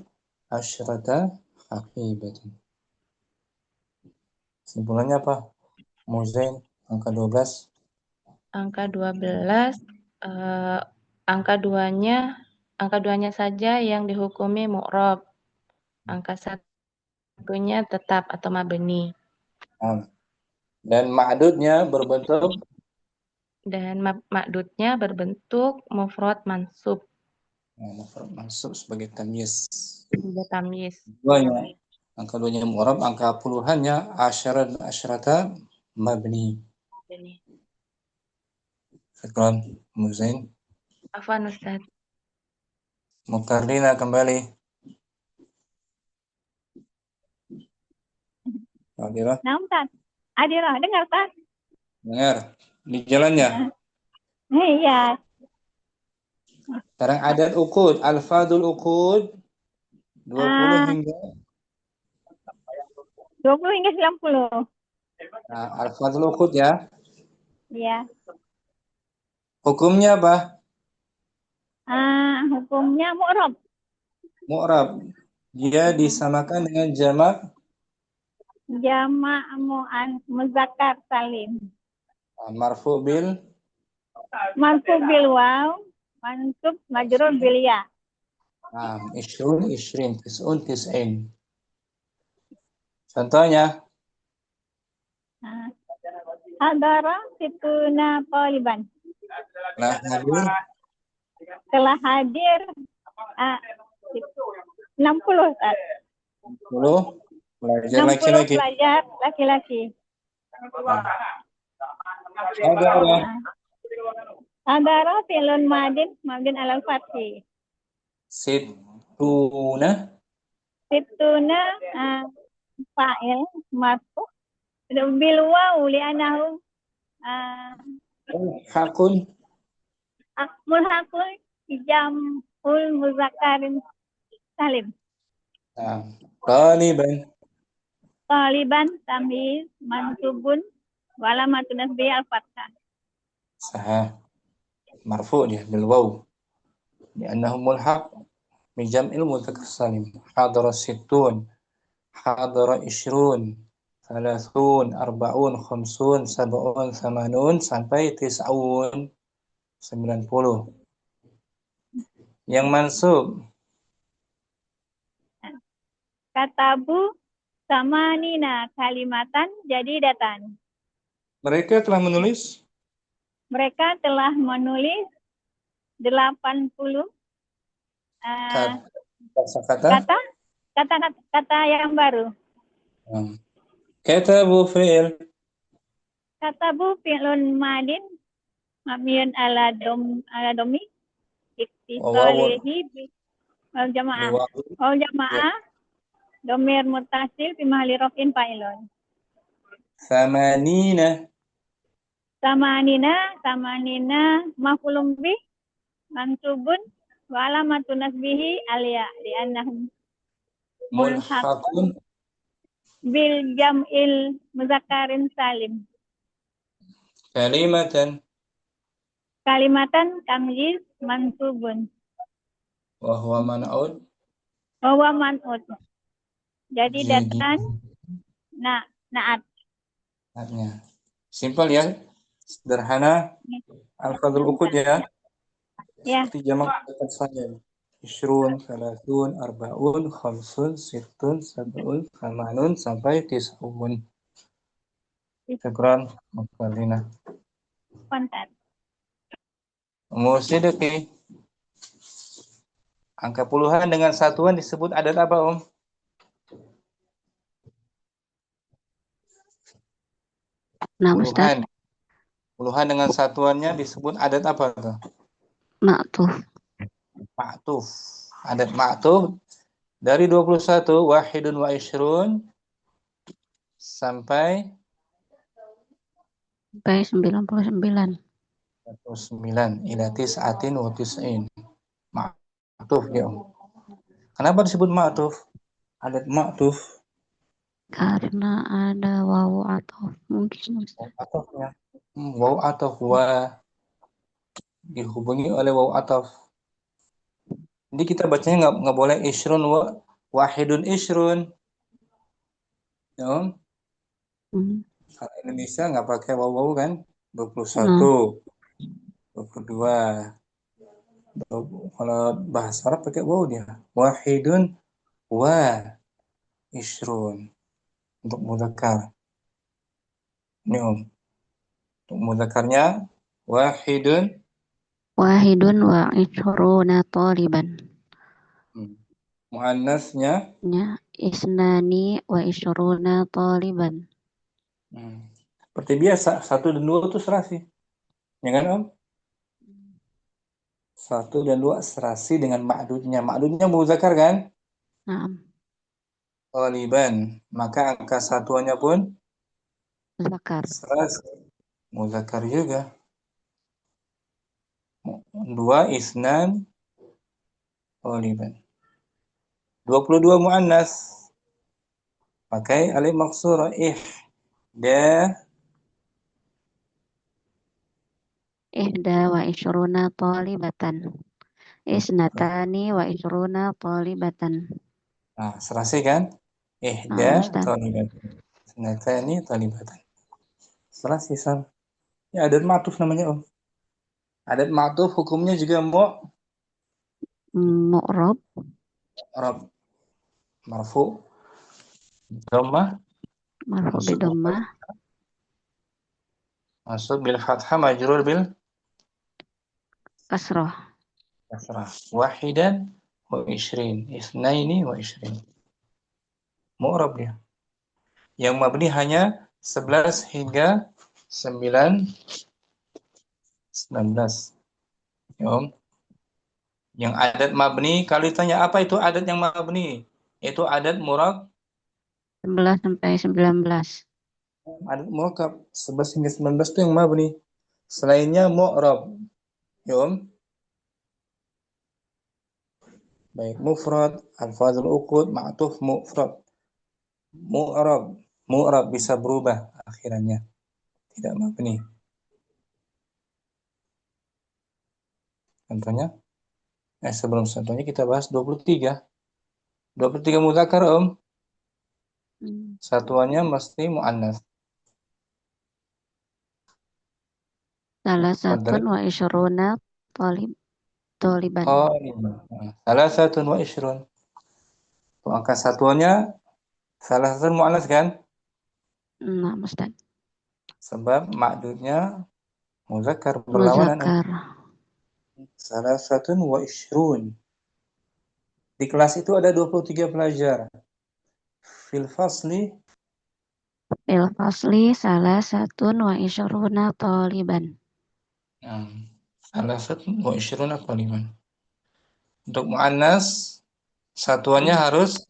asyrata haqibatan. Simpulannya apa? Muzain, angka 12. Angka 12, angka duanya saja yang dihukumi mu'rob. Angka satunya tetap atau mabni. Dan ma'dudnya berbentuk Dan ma'dudnya berbentuk mufrad mansub. mufrad mansub sebagai tamyiz. Sebagai tamyiz. Duanya, angka duanya mu'rab, angka puluhannya asyrata mabni. Syukran, Muzain. Afwan Ustaz. Mukarrina kembali. Adira, Nah, Ustaz. Adira, dengar, Pak? dengar. Di jalannya. Iya. Sekarang adat ukud, alfadul ukud 20 hingga 20 hingga 90. alfadul ukud ya. Iya. Hukumnya apa? Hukumnya mu'rob. Mu'rab. Dia disamakan dengan jamak Jamak muzakkar salim. marfu bil Mansub bil waw, mansub majrur bil ya. ishrun, ishrin, tis'un, tis'in. Contohnya, Hadara situna taliban. nah hadir Telah hadir 60, Ustaz. 10 pelajar 60 laki-laki. pelajar laki-laki. Hadara Hadara fi'lun madin mabdun alal fathi. situna Situna fa'il marfu bil waw li'annahu hakun mulhaqun jam'ul muzakkarin salim. taliban Taliban tamyiz mansubun walamatun nasbi al-fathah. sahah marfu dia bil waw li'annahu mulhaq bi jam'il mudzakkar salim. Hadara situn, hadara ishrun, thalathun, arba'un, khamsun, sab'un, thamanun sampai tis'un 90. Yang mansub Katabu samanina kalimatan jadidatan. mereka telah menulis Mereka telah menulis 80 kata-kata kata yang baru. katabu fi'il Katabu fi'lun madin mabniun ala domi ittisalihi wal jamaah. Wal jamaah domir muttasil fi mahalli raf'in fa'ilun. Samanina Samanina maf'ulun bih mansubun wa alamatun nasbihi alya li'annahum mulhaqun bil jam'il muzakkarin salim. kalimatan Kalimatan tamyiz mansubun wa huwa man'ud wa huwa man'ut. Jadi datan na'at. artinya simpel ya, sederhana. Al-fadhul ukud ya, Ya. seperti jamak mudzakkar salim. Ishrun, thalathun, arba'un, khamsun, sittun, sab'un, thamanun sampai tis'un. Syukran, Mukarrina. Kontak. Musidiki. Angka puluhan dengan satuan disebut adat apa, Om? Nah, Ustaz, Puluhan dengan satuannya disebut adat apa tuh? ma'tuf. Ma'tuf. Adat ma'tuf dari 21 wahidun wa ishrun sampai 99. 9 ila tis'atin wa tis'in. Ma'tuf ya, Om. Kenapa disebut ma'tuf? Adat ma'tuf Karena ada wawu atau mungkin atofnya. Waw ataf wa dihubungi oleh waw ataf. Jadi kita bacanya nggak boleh ishrun wahidun ishrun. Ya, Om. Kalau Indonesia nggak pakai waw kan? 21, 22. Kalau bahasa Arab pakai waw dia. Wahidun wa ishrun. Untuk mudzakkar. Ini Om. Untuk mudzakarnya wahidun. Wahidun wa ishruna taliban. Muannasnya Ya, isnani wa ishruna taliban. Seperti biasa, 1 dan 2 itu serasi. Ya kan Om? 1 dan 2 serasi dengan ma'dudnya. Ma'dudnya muzakkar kan? Naam. Taliban. Maka angka satuannya pun Zakar. serasi. Muzakkar juga. 2 isnan taliban. 22 muannas. Pakai alif maksurah ihda Ihda wa ishruna talibatan. Isnatani wa ishruna talibatan. Nah, serasi kan? Ihda Ustaz. talibatan. Isnatani talibatan. Serasi Sam. Ya, adat ma'tuf namanya Om. Adat ma'tuf hukumnya juga Mu'rab. Arab marfu dhammah Marfu masuk bidammah. bil fathah majrur bil Kasrah. kasrah. Wahidan wa ishrin, isnaini wa ishrin. Mu'rab dia. Yang mabni hanya 11 hingga 19. Ya, Om. Yang adat mabni, kalau ditanya apa itu adat yang mabni? Itu adat murab 11 sampai 19. Adat murakab 11 hingga 19 itu yang mabni. Selainnya mu'rab. Ya, Om. Baik mufrad, alfazul uqud, ma'tuf mufrad. Mu'rab bisa berubah akhirannya. Tidak mabni. Contohnya, sebelum contohnya kita bahas 23. 23 mudzakkar, Om. Satuannya mesti muannas. Salasatun wa ishruna taliban. Salah satu wa ishrun. Angka satuannya salah satu muannas kan? Nah, Ustaz. Sebab ma'dudnya muzakkar berlawanan. Muzakkar. Salah satu wa ishrun. Di kelas itu ada 23 pelajar. Fil fasli Salasatun wa ishruna taliban. salah satu wa ishruna taliban. Untuk muannas satuannya harus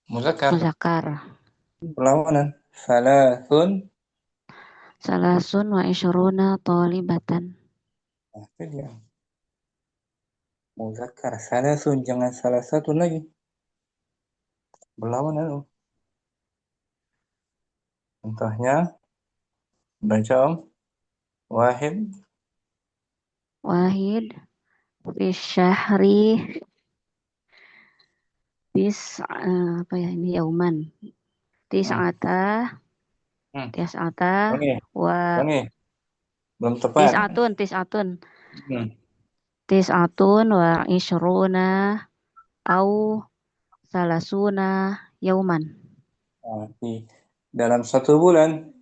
muzakkar. Perlawanan. Salasun wa ishruna talibatan. Itu dia. Muzakkar. Salasun, jangan salah satu lagi. Berlawanan. Contohnya baca Om. Wahid fi syahri apa ya ini yauman. Tis'ata wa belum tepat. Tis'atun wa ishruna au salasuna yauman. Dalam satu bulan.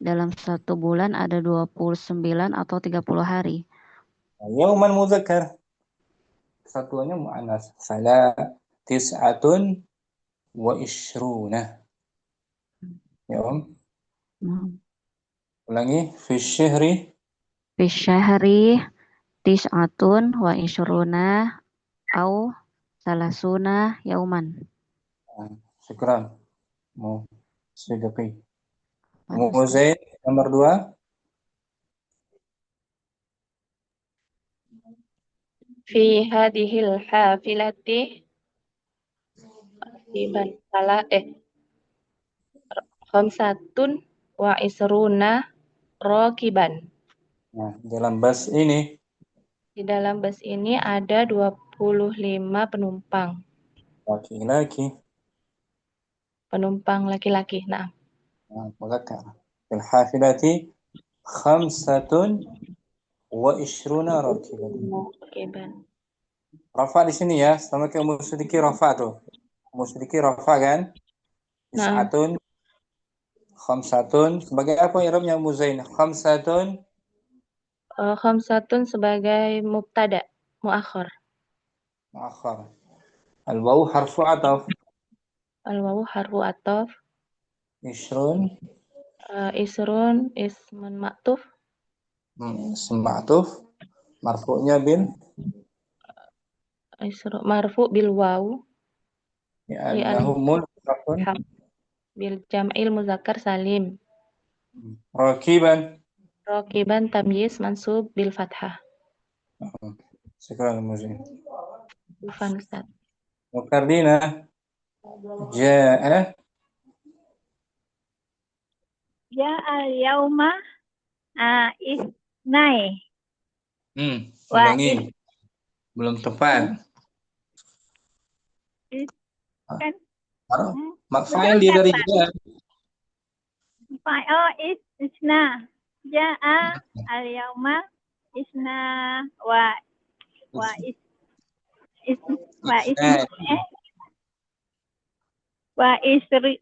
Dalam satu bulan ada 29 atau 30 hari. Yauman muzakkar. Satuannya mu'annas. Tis'atun wa ishruna. Ya Om. Ulangi. Fi syahri tis'atun wa ishruna au salasuna yauman. Syukran. Sidqi. Zaid nomor 2. Fi hadhil hafilati khamsatun wa isruna rakiban. Dalam bas ini Di dalam bus ini ada 25 penumpang. laki-laki. Penumpang laki-laki. Nah, مذكر. في الحافلة 25 راكبا. oke, Ban. Rafa di sini ya, sama kayak musydiki rafa tuh. Musydiki rafa kan? Nah, Tis'atun, khamsatun. Sebagai apa i'rabnya Muzain? Khamsatun, khamsatun sebagai mubtada, muakhir. muakhar. Al-wawu harfu ataf. Al-wawu harfu ataf. Ishrun, Isrun ismun ma'tuf. Ma'tuf. Marfu'nya bil. Isrun marfu bil waw. Li'annahu mulhaqun. Bil jam'il muzakkar salim. Rakiban. Rakiban tamyiz mansub bil fathah. Syukran Muzain. Ufan Ustaz. Mukardina. Ja'a. al-yauma isnai. Wa Ulangi. Belum tepat. kan Fa'il dia dari dia. Oh, isna. Ja'a al-yauma isna wa is wa isna wa isri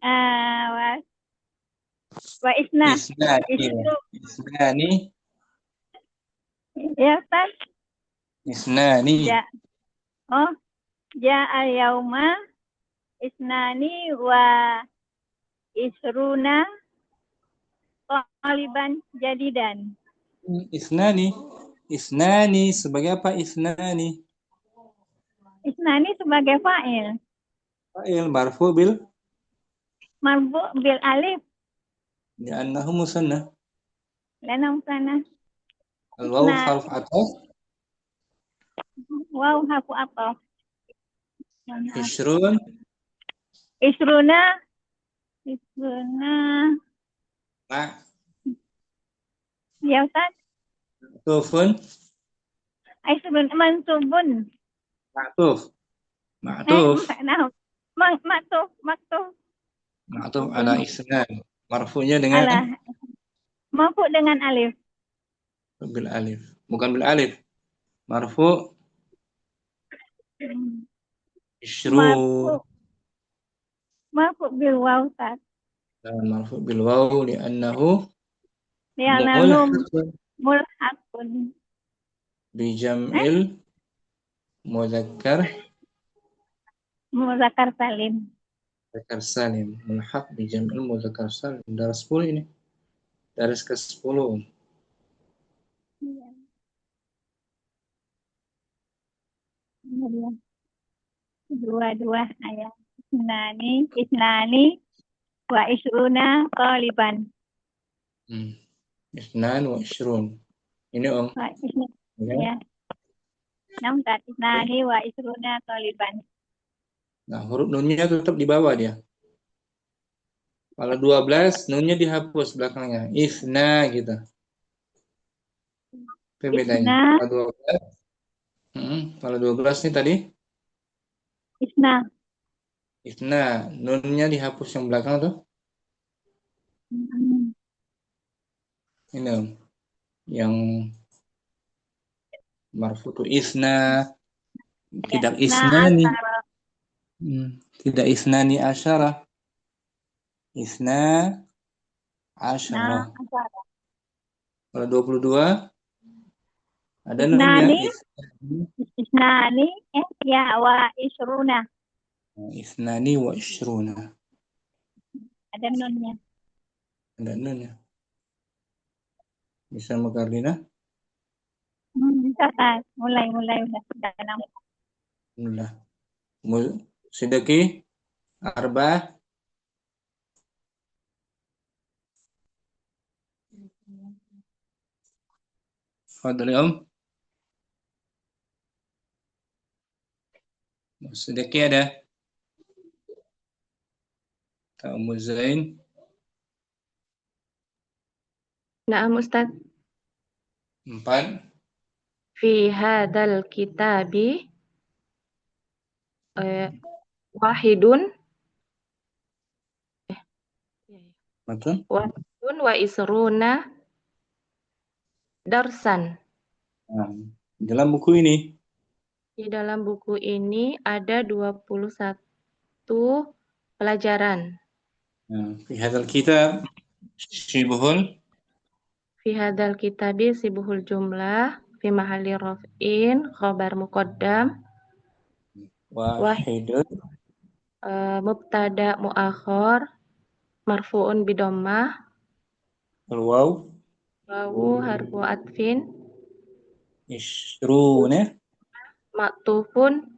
wa isna. Isnani. Ya, Ustaz. Isnani. Ja'a al-yauma isnani wa isruna taliban jadidan. Isnani sebagai apa? Isnani sebagai fa'il. Fa'il marfu bil alif. Li'annahu musanna. Al-wawu Isna. harf ataf. Waw harfu ataf. Ishrun. Isruna. Ya, Ustaz. Tufun. Isrun mansubun. Ma'tuf. Ma'tuf ala isnan. Marfu'nya dengan marfu dengan alif. Bil alif. Bukan bil alif. Marfu. Ishrun. Marfu bil waw, Ustaz. Marfu bil waw li'annahu mulhaqun bi jam'il muzakkar salim. Muzakkar salim. Mulhaq bi jam'il muzakkar salim. Daras 10 ini. Daras ke-10. Dua ayat. Isnani wa isruna taliban. Isnan wa ishrun. Ini Om. Ya. Isnani wa isruna taliban. Nah, huruf nunnya tetap di bawah dia. Kalau 12, nunnya dihapus belakangnya. Isna gitu. Itu bedanya. Kalau 12 nih tadi. Isna. Nunnya dihapus yang belakang tuh. Ini Om. Yang marfu tu isna. Tidak isnani. Tidak isnani asyara. Isna asyara. Kalau 22 ada nunnya. Isnani ya wa isruna. Isnani wa isruna. Ada nunnya. Ada nunnya. Bisa Mukardina? Bisa, Kak. Mulai udah nampak. Udah. Sidiki Arba. Fadli Om. Sidiki ada. Ta'amu Zain. Naam Ustaz. 4. Fi hadal kitabi wahidun Betul? wahidun wa isruna darsan. Nah, dalam buku ini Di dalam buku ini ada 21 pelajaran. في هذا الكتاب شبه Fi hadal kitabi sibuhul jumlah fi mahalli raf'in khabar muqaddam واحد mubtada muakhar marfu'un bidommah الواو wawu harfu atfin 20 maktufun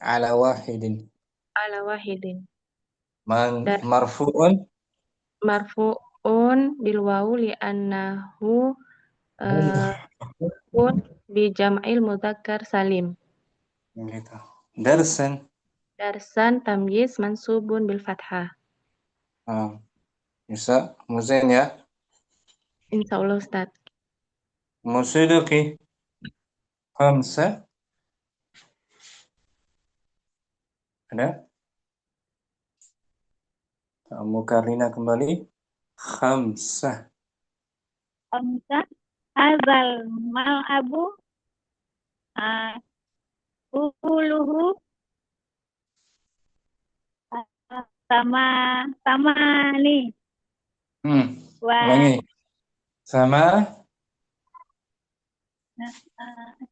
على واحد ala wahidin من dan مرفوع marfu'un bil wawu li annahu kun bi jam'il mudzakkar salim. gitu. درسا Darsan tamyiz mansubun bil fathah. bisa muzain ya Insyaallah Ustaz. موسيقي 5 ada Mukarrina kembali 5 Khamsa hazal mal'abu uluhu sama sama nih ulangi sama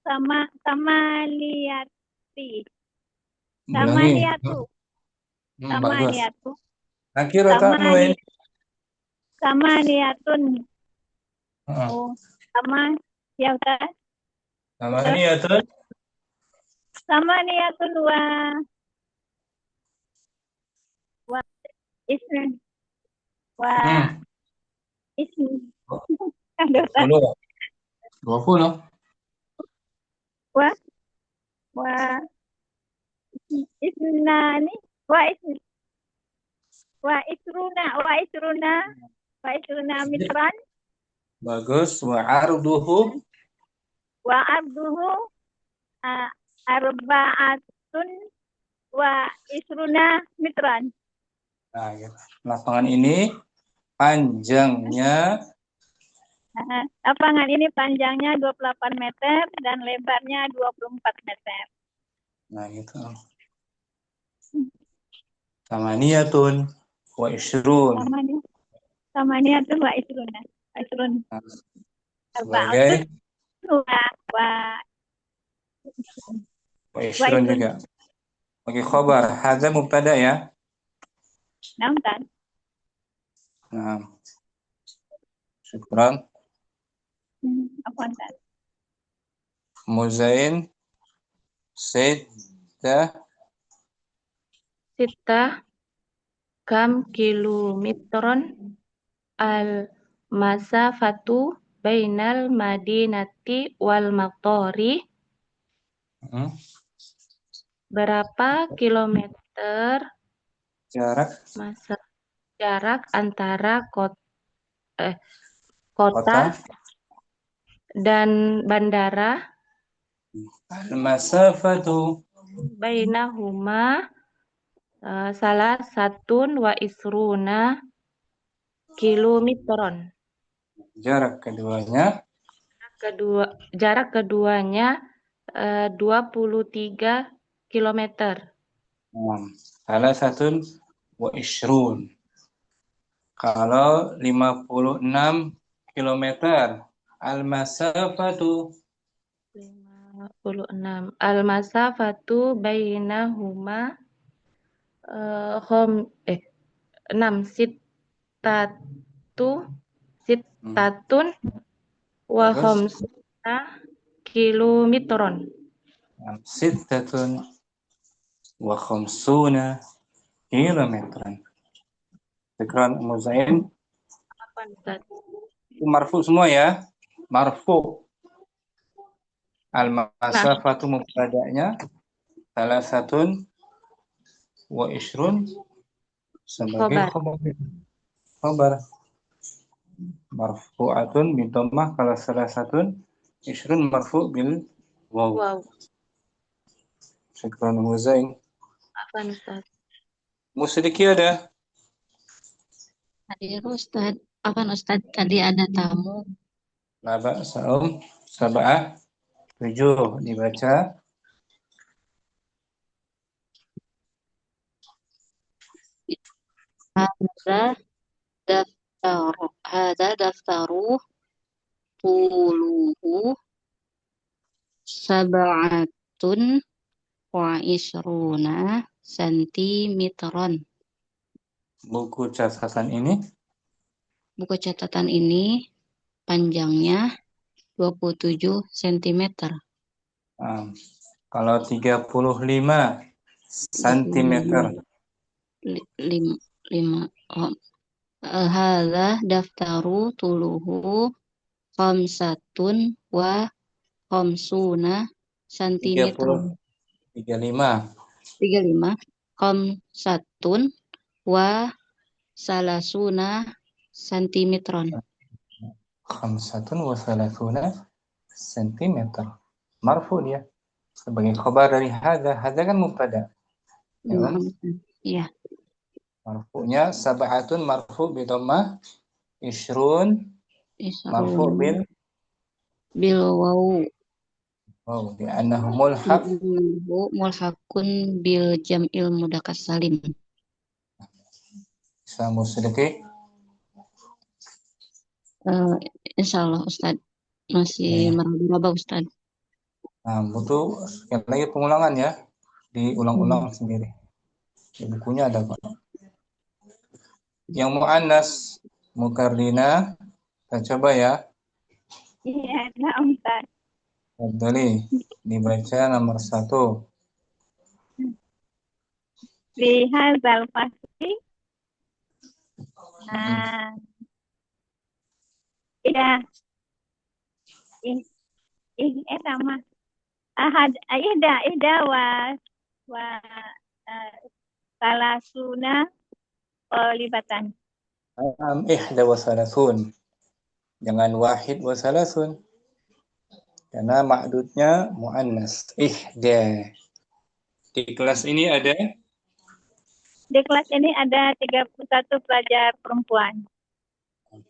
sama liati sama ulangi liatu sama bagus liatu akhir sama tanwin sama liatun Heeh. sama ya Ustaz sama niatun sama liatun wa ism wa ism aduh Ustaz. 20 wa isnani wa isruna mitran bagus wa arduhu wa abduhu arba'atun wa isruna mitran. nah gitu. Lapangan ini panjangnya Lapangan ini panjangnya 28 meter dan lebarnya 24 meter. nah gitu samaniyatun wa ishrun Samaniyatun wa isruna. Isrun. sebagai Wa ishrun juga bagi khabar hadza mubtada ya Namtan. nah syukran Apa Ustaz? muzain sita Kam kilometron al masafatu bainal madinati wal maqtori. Berapa kilometer jarak antara kota dan bandara? Al-masafatu Bainahuma salah satun wa isruna kilometron. jarak keduanya Jarak keduanya 23 kilometer. salah satun wa ishrun. Kalau 56 kilometer al-masafatu 56. Al-masafatu bainahuma 6 sitatun wa khamsuna kilometron. sittatun wa khamsuna kilometran. Tekran muzain Apa Ustaz? itu marfu semua ya. Marfu. Al-masafatu mubtada'nya salah satun wa ishrun sebagai khabar marfu'atun bi dhammah kalau salah satun Ishrun marfu bil waw. Wow. Syukran Muzain. Afan Ustaz. Musyriki ada? Hadir Ustadz. Apa Ustadz tadi ada tamu? Laba saum sab'ah 7 dibaca. Hadza daftaru tuluhu sab'atun wa isruna sentimetron. Buku catatan ini Buku catatan ini panjangnya 27 cm. kalau 35 cm. 5 hadza daftaru tuluhu khamsatun wa khamsuna 30 sentimetron. 35 35 khamsatun wa salasuna sentimetron. khamsatun wa thalathuna sentimeter. Marfu dia sebagai khabar dari hadza. Hadza kan mubtada. Ya kan? Iya. Marfu'nya sab'atun marfu' bi dhammah, ishrun marfu' bil waw. waw di annahu mulhaq. Mulhaqun bil jam'il mudzakkar salim. Bisa musyriki. Insyaallah Ustaz. Masih meraba-raba Ustaz. Nah, butuh sekali lagi pengulangan ya. Diulang-ulang sendiri. Di bukunya ada kok. Yang mu'annas Mukardina, kita coba ya. Iya, nah Ustaz. Tadi dibaca nomor 1. Fi hadzal fasli. Iya. Sama. Ihda wa salasuna qalibatan. Ihda wa salasun. Jangan wahid wa salasun. Karena ma'dudnya mu'annas. Ihda. Di kelas ini ada? Di kelas ini ada 31 pelajar perempuan.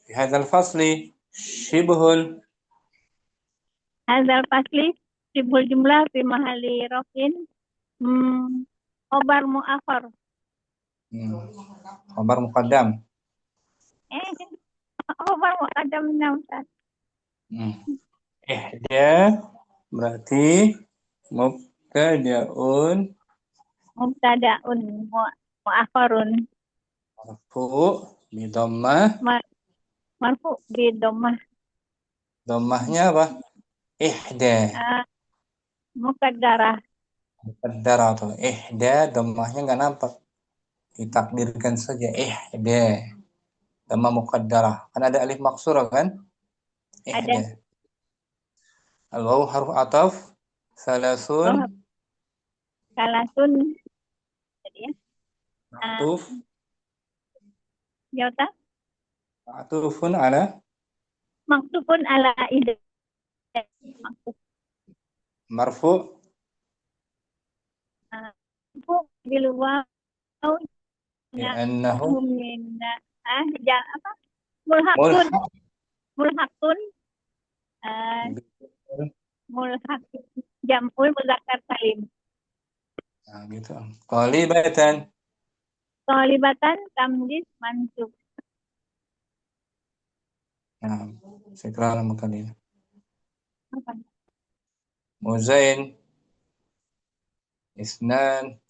Di hadzal fasli syibhul. Hadzal fasli syibhul jumlah fi mahalli rafin khobar mu'akhar. Khobar muqaddam. Khobar muqaddam Ustaz. Ihda berarti mubtada'un mu'akharun. Marfu' bi dhammah. Marfu' bi dhammah. Dhammahnya apa? Ihda. Muqaddarah. Muqaddarah atau ihda, dhammahnya nggak nampak. Ditakdirkan saja ihda. Dhammah muqaddarah. Kan ada alif maksurah kan? Ihda. Al-waw harf ataf. Salasun. Salasun. Jadi ya. Ma'tuf. Jawata. Ma'tufun ala. Maktufun ala ihda. Marfu. Bil waw. Li'annahu mulhaqun mulhaq jam'ul mudzakkar salim. Nah, gitu. Qalibatan tamyiz mansub. Nah, sekarang kali ini. Muzain. Isnan.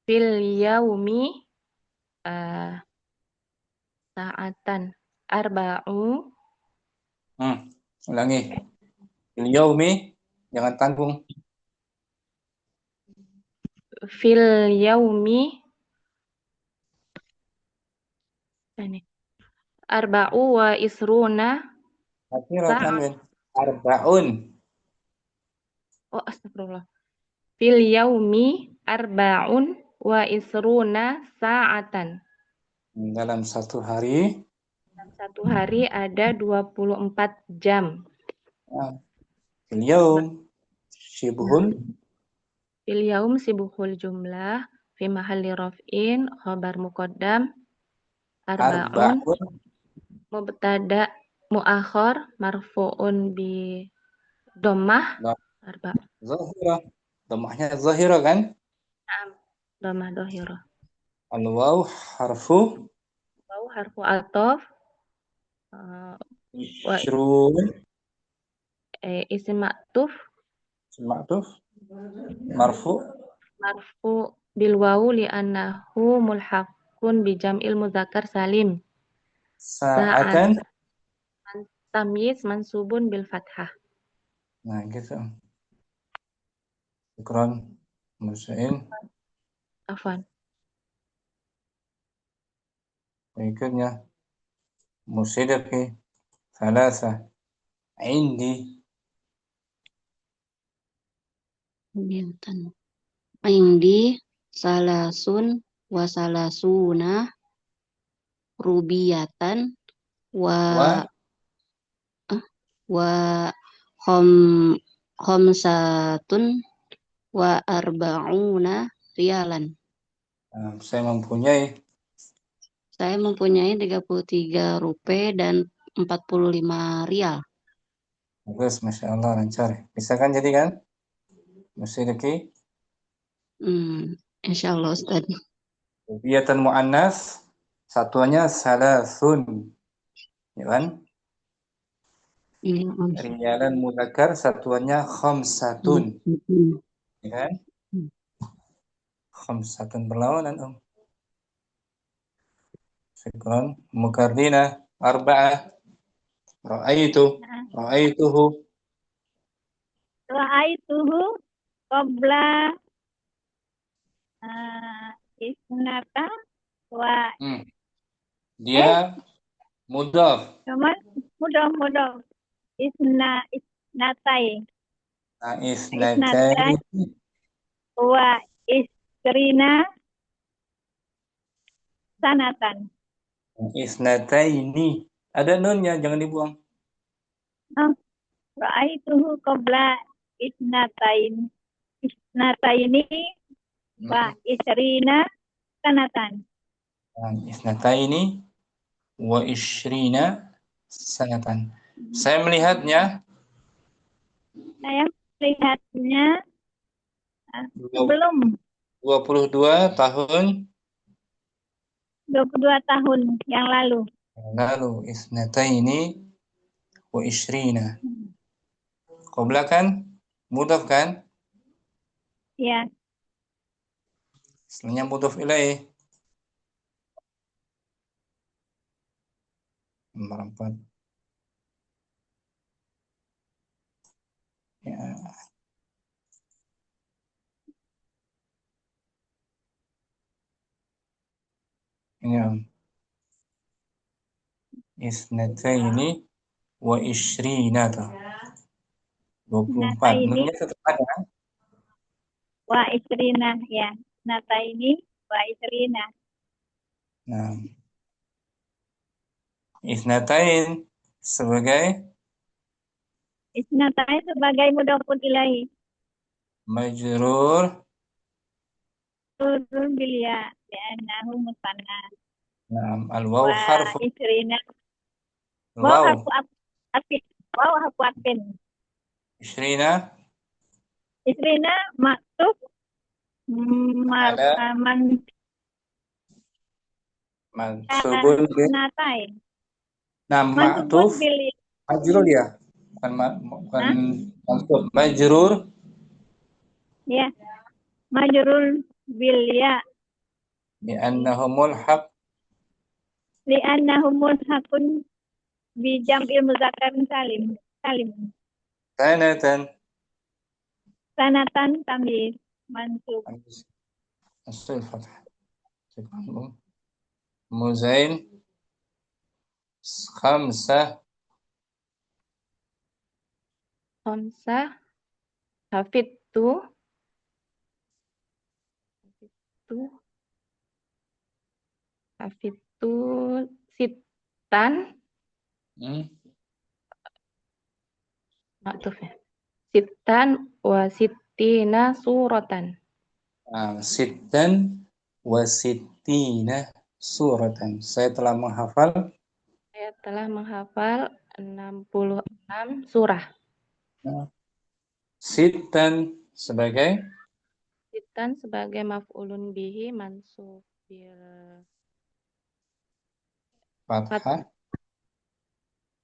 Fil yaumi sa'atan arba'u. Ulangi. Fil yaumi, jangan tanggung. Fil yaumi arba'u wa isruna arba'un. Oh, astagfirullah. Fil yaumi arba'un wa isruna sa'atan. Dalam satu hari Satu hari ada 24 jam. Nah, fil yaum syibhun Fil yaum sibuhul jumlah. Fi mahalli raf'in khabar muqaddam. Arba'un. arba'un Mubtada muakhar marfu'un bi dhammah. nah, Arba. zahirah. Dhammahnya zahirah kan? Naam. Dhammah dhahirah. Al-waw harfu Waw harfu ataf. Wa ishrun isim ma'tuf ma'tuf marfu marfu bil wawu li annahu mulhaqun bi jam'il muzakkar salim. Sa'at sa'atan. tamyiz mansubun bil fathah. Nah, gitu. Syukran. Musain. Afwan. Berikutnya musidaki thalatha indi Bintan. Indi salasun wa salasuna rubiyatan wa wa wa khom khomsatun wa arba'una rialan. saya mempunyai Saya mempunyai 33 rupiah dan 45 rial. bagus, Masya Allah, lancar. Bisa kan jadi kan? Musidaki Insya Allah Ustaz. rubiyatan mu'annas satuannya salasun, ya kan? Iya, Om. Riyalan mudzakkar satuannya khamsatun, ya kan? Khamsatun berlawanan, Om. Syukran. Mukarrina arba'ah. Ra'aituhu Ra'aituhu qabla isnata wa Hmm. Dia mudhaf. cuman mudah isnatai Nah, isnatai isnataini. wa isrina sanatan. Isnataini. Ada nunnya, jangan dibuang. Oh, ra'aituhu qabla isnataini wa isrina sanatan. Nah, isnataini wa ishrina sanatan. Saya melihatnya Saya melihatnya sebelum 22 tahun 22 tahun yang lalu. lalu. Isnataini wa ishrina. Qabla kan? Mudhaf kan? Ya, Setelahnya mudhaf ilaih. Nomor 4. Ya. Ini Om. Isnataini wa ishrina tuh. 24. nataini Nunnya tetap ada kan? wa isrina ya. Nataini wa isrina. Nah. Isnatain sebagai Isnatai sebagai mudhafun ilahi. majrur. Turun bilia li'annahu musanna. Nah, al-waw Wa harfu isrina. Wa al-waw harfu atfin. Wa harfu atfin. ishrina Isrina maktub ada mansubun bi natai. nah Mansubun ma'tuf bil majrur ya, bukan mansub, majrur ya. Majrul bil ya bi annahu mulhaq li'annahu mulhaqun bi jam'il muzakkar salim. sanatan Sanatan tamyiz mansub. asul fathah muzain khamsah Khamsah hafidtu hafidtu hafidtu sit Sittan, Hmm. maktuf ya. Sittan wa sittina suratan. Sitten wa sittina suratan. Saya telah menghafal Saya telah menghafal 66 surah. sitten sebagai Sittan sebagai maf'ulun bihi mansub bil fathah.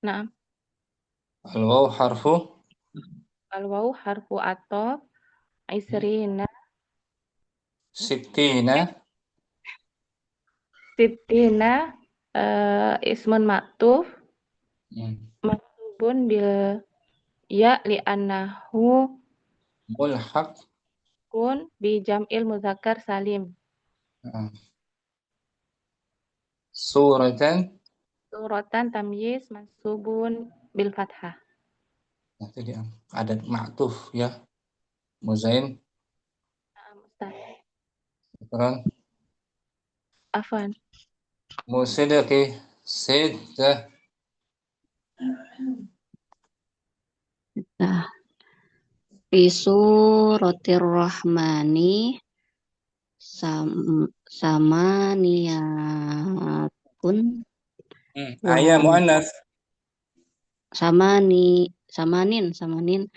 Naam. Al-waw harfu Al-waw harfu ataf isrina sittina. sittina ismun maktuf Hmm. mansubun bil ya li'annahu Mulhaq. kun bi jam'il muzakkar salim. Suratan. Suratan tamyiz mansubun bil fathah. Nanti dia ada ma'tuf ya. Muzain. Naam, Ustaz. Syukran. Afwan. Musidaki sittah. Nah, fi suratir rahmani samaniyatun Ayat wa muannas. samanin Samanin samanin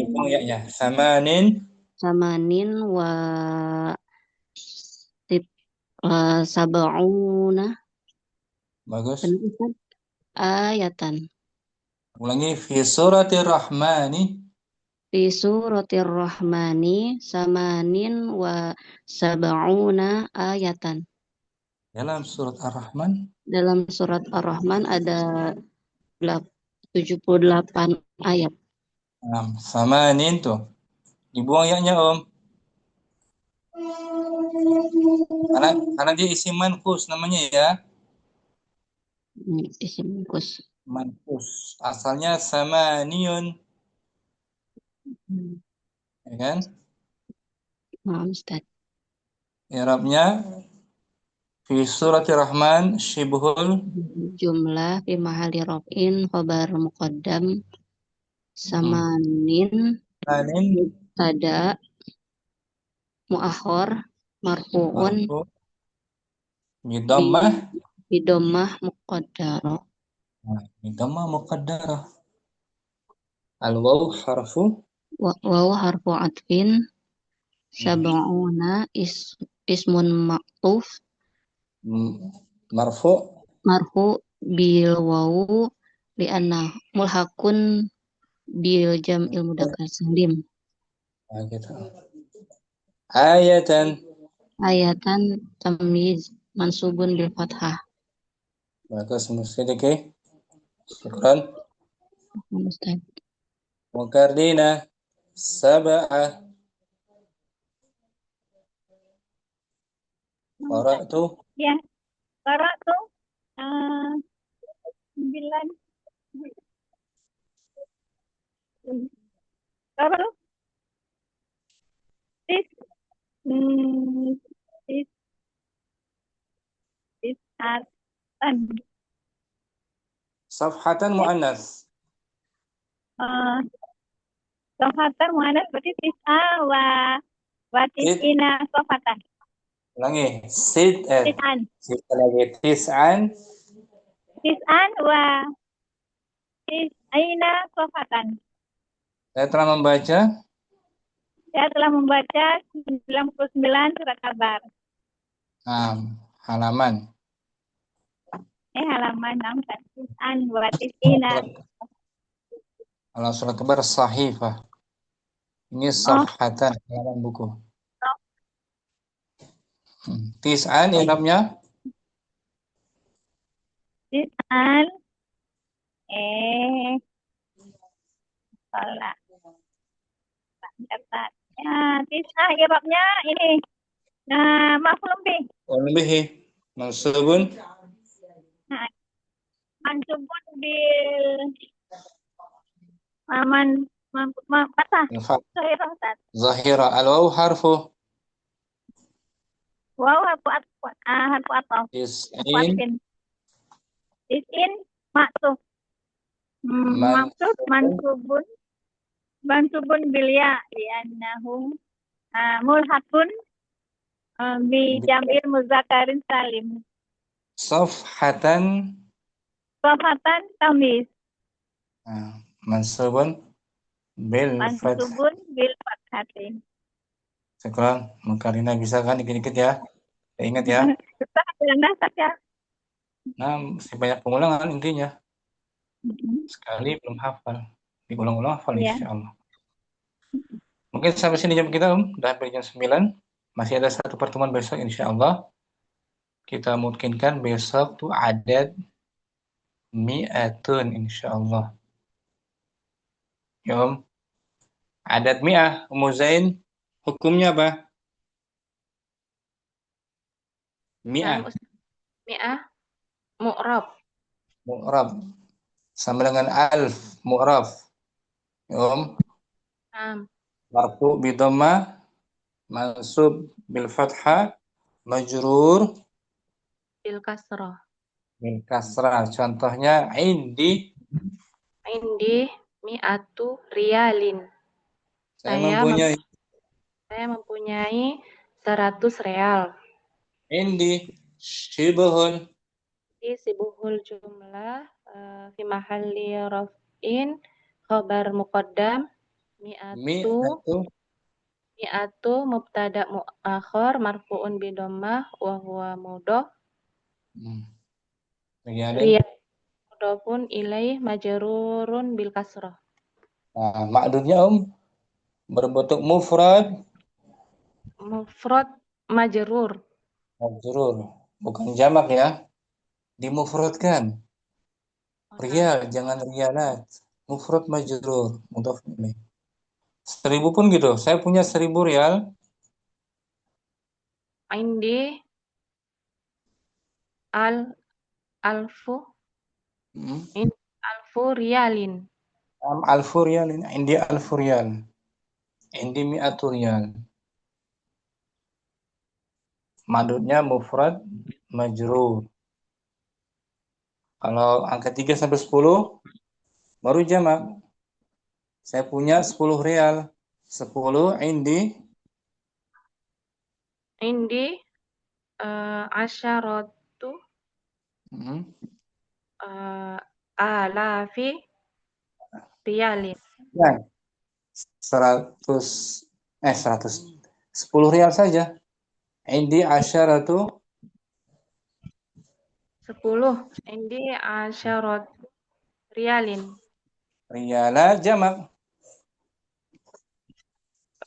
itu ya. Samanin. samanin wa sab'una Bagus. benar, ayatan Ulangi fi suratir rahmani. fi suratir rahmani samanin wa sab'una ayatan. Dalam surat Ar-Rahman. Dalam surat Ar-Rahman ada 78 ayat. Samanin tuh. Dibuang ya-nya, Om. Karena dia isim manqus namanya ya. Isim kus. Manqus. Asalnya samaniyun. Ya kan? Maaf, Ustaz. I'rabnya fi suratir Rahman syibhul Jumlah fi mahali raf'in khabar muqaddam samanin samanin mubtada muakhar marfu'un marfu bidammah. bidammah muqaddara Bidammah muqaddarah. Al-waw harfu waw harfu atfin sab'una ismun ma'tuf marfu marfu bil waw li'anna mulhakun bil jam'il mudzakkar salim. gitu. Ayatan Tamyiz mansubun bil fathah. bagus musidiki. Syukran. Ustaz. Wakardina sab'ah. Qara'tu. Ya, qara'tu 9. Qara'tu tis tis tis'atan. Safhatan muannas. Sofatan muannas berarti tis'a wa tis'ina sofatan. Ulangi. Tis'an. Lagi tis'an. Tis'an wa tis'ina sofatan. Saya telah membaca Saya telah membaca 99 surat kabar. halaman. Halaman 6 tis'an wa tis'ina. Kalau surat kabar sahifah. Ini safhatan halaman buku. Tis'an i'rabnya Tis'an salah. Tis'ah i'rabnya ini. Maf'ul bih. bihi mansubun Mansubun bil patah. Zahira. Al-waw harfu Wow, harfu ataf. tis'in Isin maksud maksud mansubun bilya li'annahu mulhaqun bi jam'il mudzakarin salim. Safhatan. Safatan tamis. Mansubun bil fath. Mansubun bil fathatin. Sekarang Karina bisa kan dikit-dikit ya? Ingat ya. Saja. Nah, banyak pengulangan intinya. Sekali belum hafal. Diulang-ulang hafal insyaallah. Mungkin sampai sini jam kita, udah hampir jam 9. Masih ada satu pertemuan besok insyaallah. Kita mungkinkan besok tuh adad mi'atun insyaallah. Ya, Adad mi'ah, Zain, hukumnya apa? Mi'ah. Mi'ah mu'rab. Mu'rab. Sama dengan alf, mu'rab. Ya, Marfu bi dhammah, mansub bil fathah, majrur bil kasrah. bil kasrah. Contohnya indi mi'atu riyalin. Saya mempunyai 100 real. Indi syibhun. Sibuhul jumlah fi mahalli raf'in khabar muqaddam mi'atu mubtada muakhar marfu'un bi dhammah wa huwa mudhaf. Riyal mudhafun ilaih majrurun bil kasrah. Nah, makdudnya berbentuk mufrad majrur. Majrur, bukan jamak ya. Dimufradkan. Riyal, jangan riyalat. Mufrad majrur, mudhaf ilaih. 1000 pun gitu. Saya punya 1000 rial. Indi alfu riyalin. Alfu riyalin. Indi alfu riyal. Indi mi'atu riyal. Madudnya mufrad majrur. Kalau angka 3 sampai 10 baru jamak. Saya punya 10 rial. 10 Indi asyaratu alafi riyalin. Nah, 100 10 rial saja. Indi asyaratu 10. Indi asyaratu riyalin. Riyala jamak.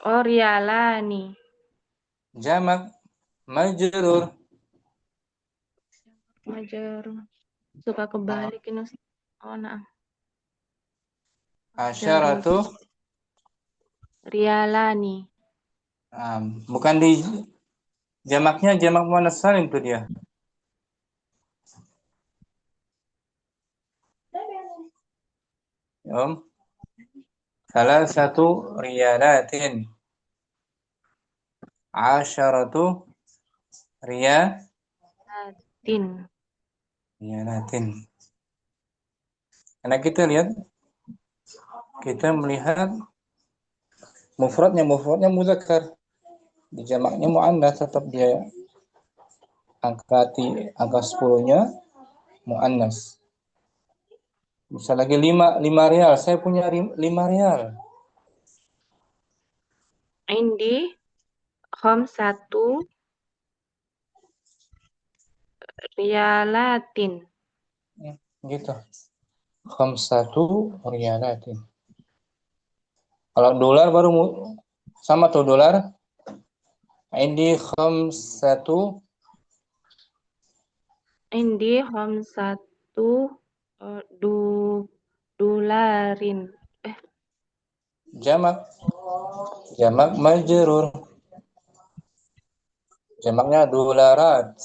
Oh, riyalani. Jamak majrur. Suka kebalik ini. Oh, nah. Asyaratu riyalani. Bukan di jamaknya, jamak muannas salim itu dia. Salah satu riyalatin. Asyaratu riyalatin. Karena kita lihat, kita melihat mufradnya muzakkar, di jamaknya muannas, tetap dia angka 10-nya muannas. Bisa lagi 5 rial. Saya punya 5 rial. Indi khamsatu riyalatin. Gitu. Khamsatu riyalatin. Kalau dolar baru sama tuh dolar. Indi khamsatu dolarin. Jamak majrur. Jamaknya dolarat.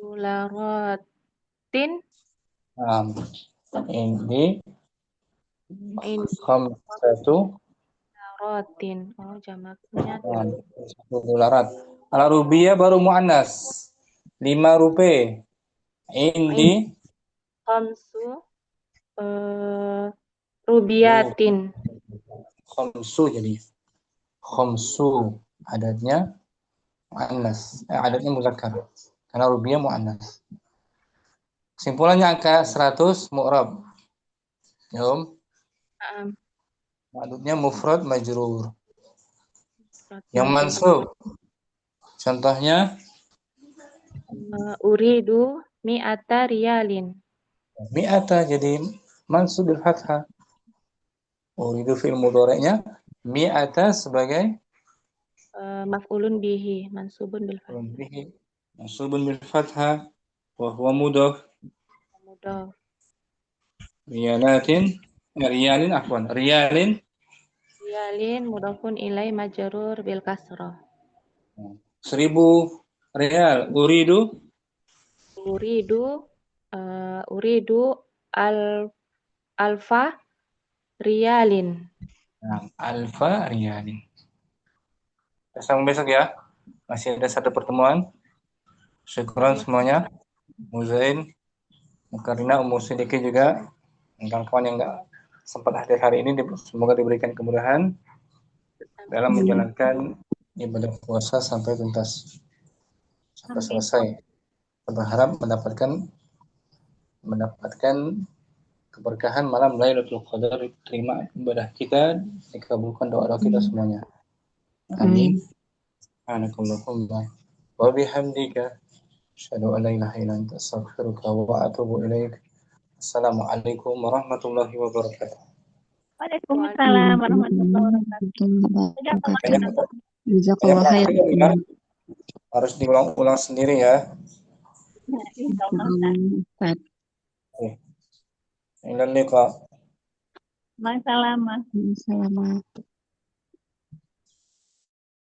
Dolaratin. Indi khamsatu dolaratin. Oh, jamaknya dolarat. Kalau rupiah baru muannas. 5 rupiah. Indi Khamsu rubiyatin. Khamsu jadi khamsu adadnya muannas, adadnya muzakkar. Karena rubiyah muannas. Kesimpulannya angka 100 mu'rab. Ya, Om. Maksudnya mufrad majrur. Yang mansub. Contohnya Uridu mi'ata riyalin. mi'ata jadi mansub bil fathah. Uridu fi'il mudhari'nya mi'ata sebagai Maf'ulun bihi mansubun bil fathah. bihi mansubun bil fathah wa huwa mudhaf. Mudhaf. Riyalin Mudhafun ilai majrur bil kasrah. 1000 riyal. Uridu alfa riyalin. Alfa riyalin. Kita sambung besok ya. Masih ada satu pertemuan. Syukran semuanya. Muzain, Mukarina, Ummu Sidiki juga. Kawan-kawan yang nggak sempat hadir hari ini, semoga diberikan kemudahan dalam menjalankan ibadah puasa sampai tuntas, sampai selesai. Kita berharap mendapatkan keberkahan malam Lailatul Qadar, terima ibadah kita, dikabulkan doa kita semuanya. Amin. Subhanakallahumma wa bihamdika asyhadu an la ilaha illa anta astaghfiruka wa atubu ilaik. Assalamualaikum warahmatullahi wabarakatuh. Waalaikumsalam warahmatullahi wabarakatuh. Jazakallah khair. Harus diulang-ulang sendiri ya. Ilal liqa. Masalah. Assalamualaikum.